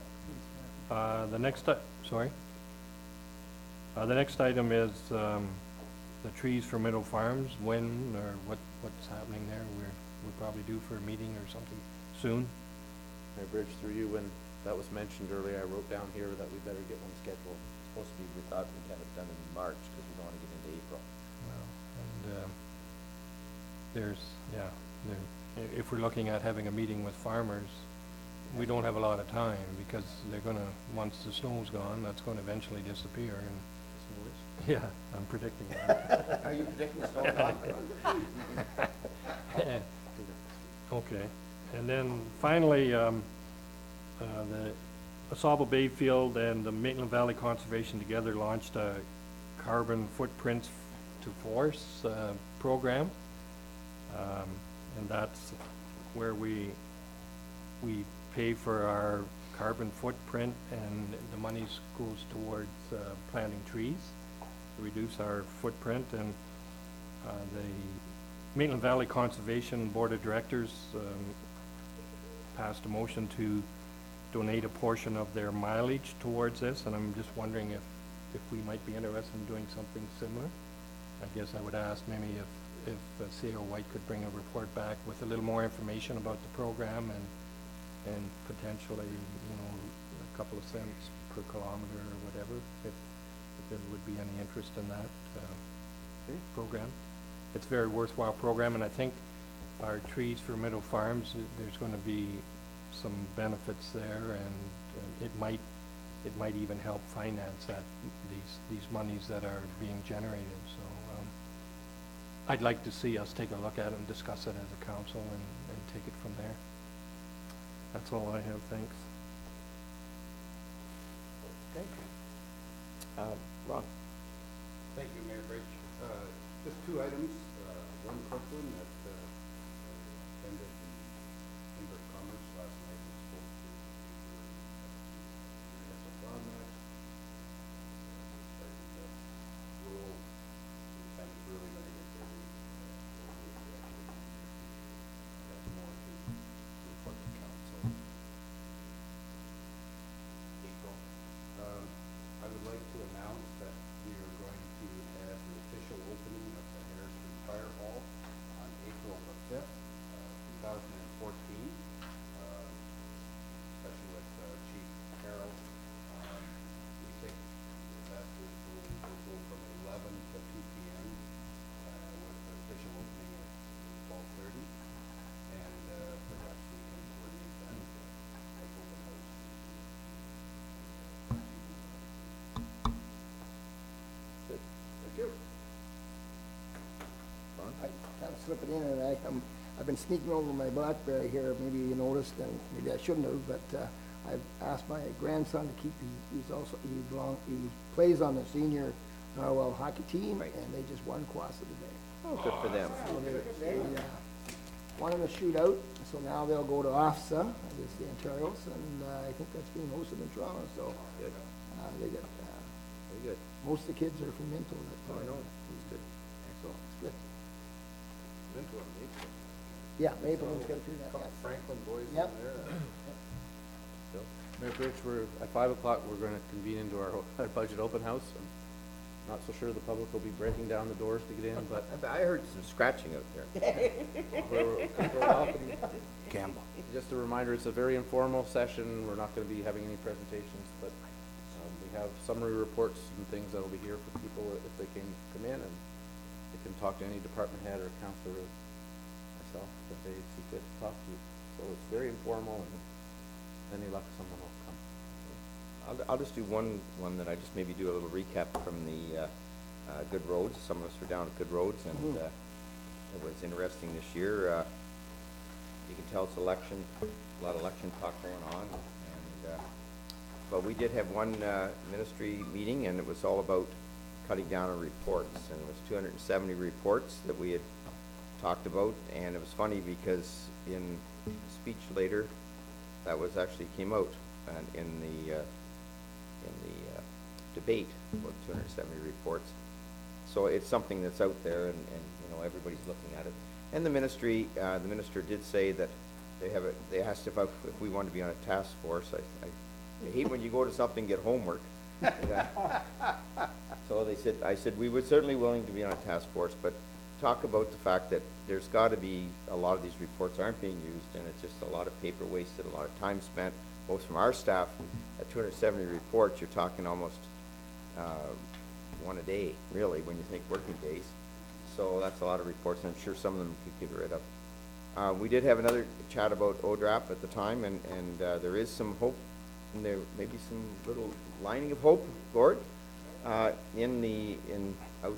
The next item is, the trees for Meadow Farms. When or what's happening there? We're probably due for a meeting or something soon. Mayor Bridge, through you, when that was mentioned earlier, I wrote down here that we better get one scheduled. It's supposed to be, we thought we'd have it done in March, because we don't want to get into April. Well, and, if we're looking at having a meeting with farmers, we don't have a lot of time, because they're gonna, once the snow's gone, that's gonna eventually disappear, and, yeah, I'm predicting that. Are you predicting snow? Okay, and then finally, the Asaba Bayfield and the Maitland Valley Conservation together launched a carbon footprints to forests program. And that's where we pay for our carbon footprint, and the money goes towards planting trees to reduce our footprint. And the Maitland Valley Conservation Board of Directors passed a motion to donate a portion of their mileage towards this, and I'm just wondering if we might be interested in doing something similar. I guess I would ask maybe if CEO White could bring a report back with a little more information about the program, and potentially, a couple of cents per kilometer or whatever, if there would be any interest in that program. It's a very worthwhile program, and I think our trees for Meadow Farms, there's going to be some benefits there, and it might even help finance these monies that are being generated. So I'd like to see us take a look at it and discuss it as a council, and take it from there. That's all I have, thanks. Okay. Ron? Thank you, Mayor Bridge. two items, one quick one that attended the Chamber of Commerce last night and spoke to municipal on that. Starting to roll, and it's really going to get busy. That's more to report to council. April. I would like to announce that we are going to have the official opening of the Harrison Fire Hall on April the 5th, 2014, especially with Chief Carroll. We think that will go from 11 to 2 p.m. With the official opening at 12:30, and perhaps we can coordinate that like open house. Thank you. I kind of slip it in, and I've been sneaking over my BlackBerry here, maybe you noticed, and maybe I shouldn't have, but I've asked my grandson to keep, he plays on the senior Narwhal hockey team, and they just won Quassa today. Oh, good for them. They won in a shootout, so now they'll go to OFSA against the Ontario's, and I think that's being hosted in Toronto, so Good. they get, Very good. most of the kids are from Minto. Oh, I know. It's good. So it's good. Into a Maple. Yeah, Mapleton's got to do that, Couple yeah. Franklin boys in Yep. there. Mayor Bridge, at 5 o'clock, we're gonna convene into our budget open house. I'm not so sure the public will be breaking down the doors to get in, but I heard some scratching out there. we're welcome. Gamble. Just a reminder, it's a very informal session. We're not gonna be having any presentations, but we have summary reports and things that'll be here for people if they can come in, and they can talk to any department head or counselor or myself if they see fit to talk to. So it's very informal, and any luck, someone will come. I'll just do one that I just maybe do a little recap from the Good Roads. Some of us were down at Good Roads, and it was interesting this year. You can tell it's election, a lot of election talk going on, and but we did have one ministry meeting, and it was all about cutting down on reports, and it was 270 reports that we had talked about, and it was funny because in speech later, that was actually came out and in the debate about 270 reports. So it's something that's out there, and you know, everybody's looking at it. And the ministry, the minister did say that they asked if we wanted to be on a task force. I hate when you go to something, get homework. So I said we would certainly willing to be on a task force, but talk about the fact that there's got to be a lot of these reports aren't being used, and it's just a lot of paper wasted, a lot of time spent, both from our staff. At 270 reports, you're talking almost one a day, really, when you think working days. So that's a lot of reports, and I'm sure some of them could get rid of. We did have another chat about ODRAP at the time, and there is some hope, and there may be some little lining of hope, Gord, out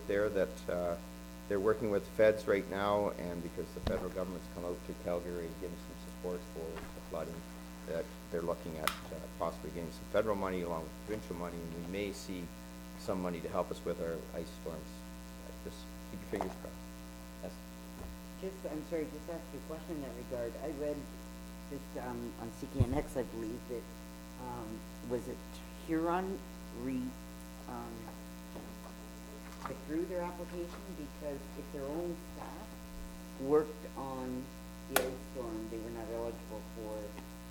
there that they're working with the feds right now, and because the federal government's come out to Calgary and given some support for the flooding, that they're looking at possibly getting some federal money along with provincial money, and we may see some money to help us with our ice storms. Just keep your fingers crossed. Yes. I'm sorry, just ask you a question in that regard. I read just on CKNX, I believe, that, was it Huron withdrew their application because if their own staff worked on the ice storm, they were not eligible for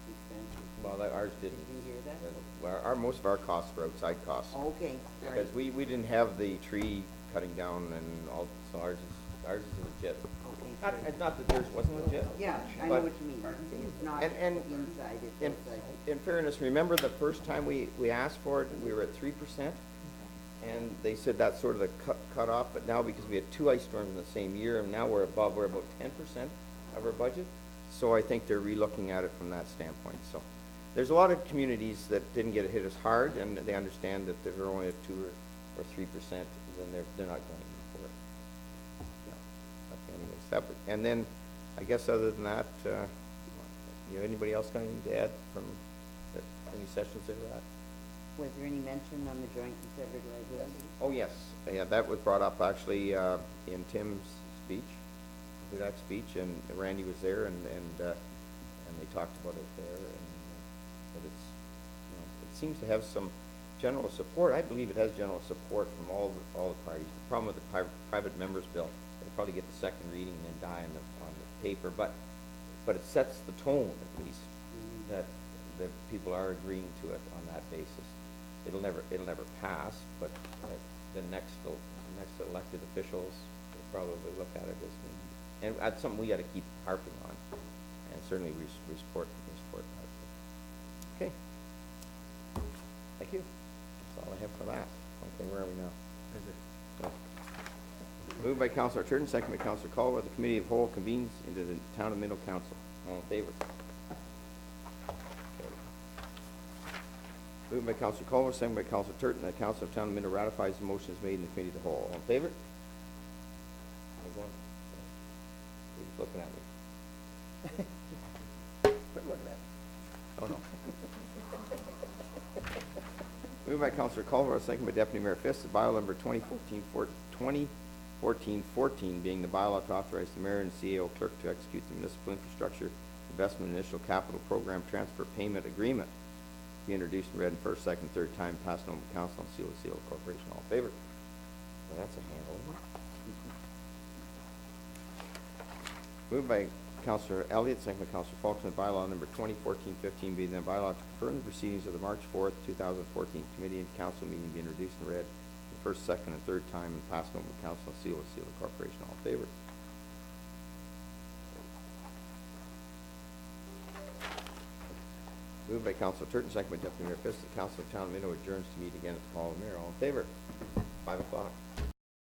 extension. Well, ours didn't. Did you hear that? Most of our costs were outside costs. Okay, all right. Because we didn't have the tree cutting down and all, so ours is legit. Okay. Not that theirs wasn't legit. Yeah, I know what you mean. It's not and inside, it's outside. In fairness, remember the first time we asked for it, we were at 3%? And they said that's sort of the cut off, but now because we had 2 ice storms in the same year, and now we're about 10% of our budget. So I think they're relooking at it from that standpoint. So there's a lot of communities that didn't get hit as hard, and they understand that they're only at 2 or 3%, then they're not going for it. Yeah. Okay, anyways, and then I guess other than that, anybody else got anything to add from any sessions they were at? Was there any mention on the joint and severed liability? Oh, yes, yeah, that was brought up actually in Tim's speech, Hudak's speech, and Randy was there, and they talked about it there, and but it's, you know, it seems to have some general support. I believe it has general support from all the parties. The problem with the private members bill, it'll probably get the second reading and then die on the paper, but it sets the tone at least that people are agreeing to it on that basis. It'll never pass, but the next elected officials will probably look at it as, and that's something we got to keep harping on, and certainly we support that. Okay. Thank you. That's all I have for that. Okay, where are we now? Moved by Councillor Turton, second by Councillor Caldwell, the Committee of Whole convenes into the Town of Minto Council. All in favor? Moved by Councillor Culver, second by Councillor Turton, that Council of Town of Minto ratifies the motions made in the Committee of the Whole. All in favor? Everyone? He's looking at me. Quit looking at me. Oh, no. Moved by Councillor Culver, second by Deputy Mayor Fisk, the bylaw number 2014-14 being the bylaw to authorize the mayor and CAO clerk to execute the municipal infrastructure investment initial capital program transfer payment agreement. Be introduced and read in first, second, third time, passed on to council and seal to seal corporation. All in favor? Well, that's a handle, isn't it? Moved by Councillor Elliott, second by Councillor Falkman, bylaw number 2014-15 being the bylaw to confirm the proceedings of the March 4th, 2014 committee and council meeting be introduced and read in first, second, and third time and passed on to council and seal to seal corporation. All in favor? Moved by Councillor Turton, second by Deputy Mayor Fisk, the Council of Town of Minto adjourns to meet again at the Hall of Mayor. All in favor? 5 o'clock.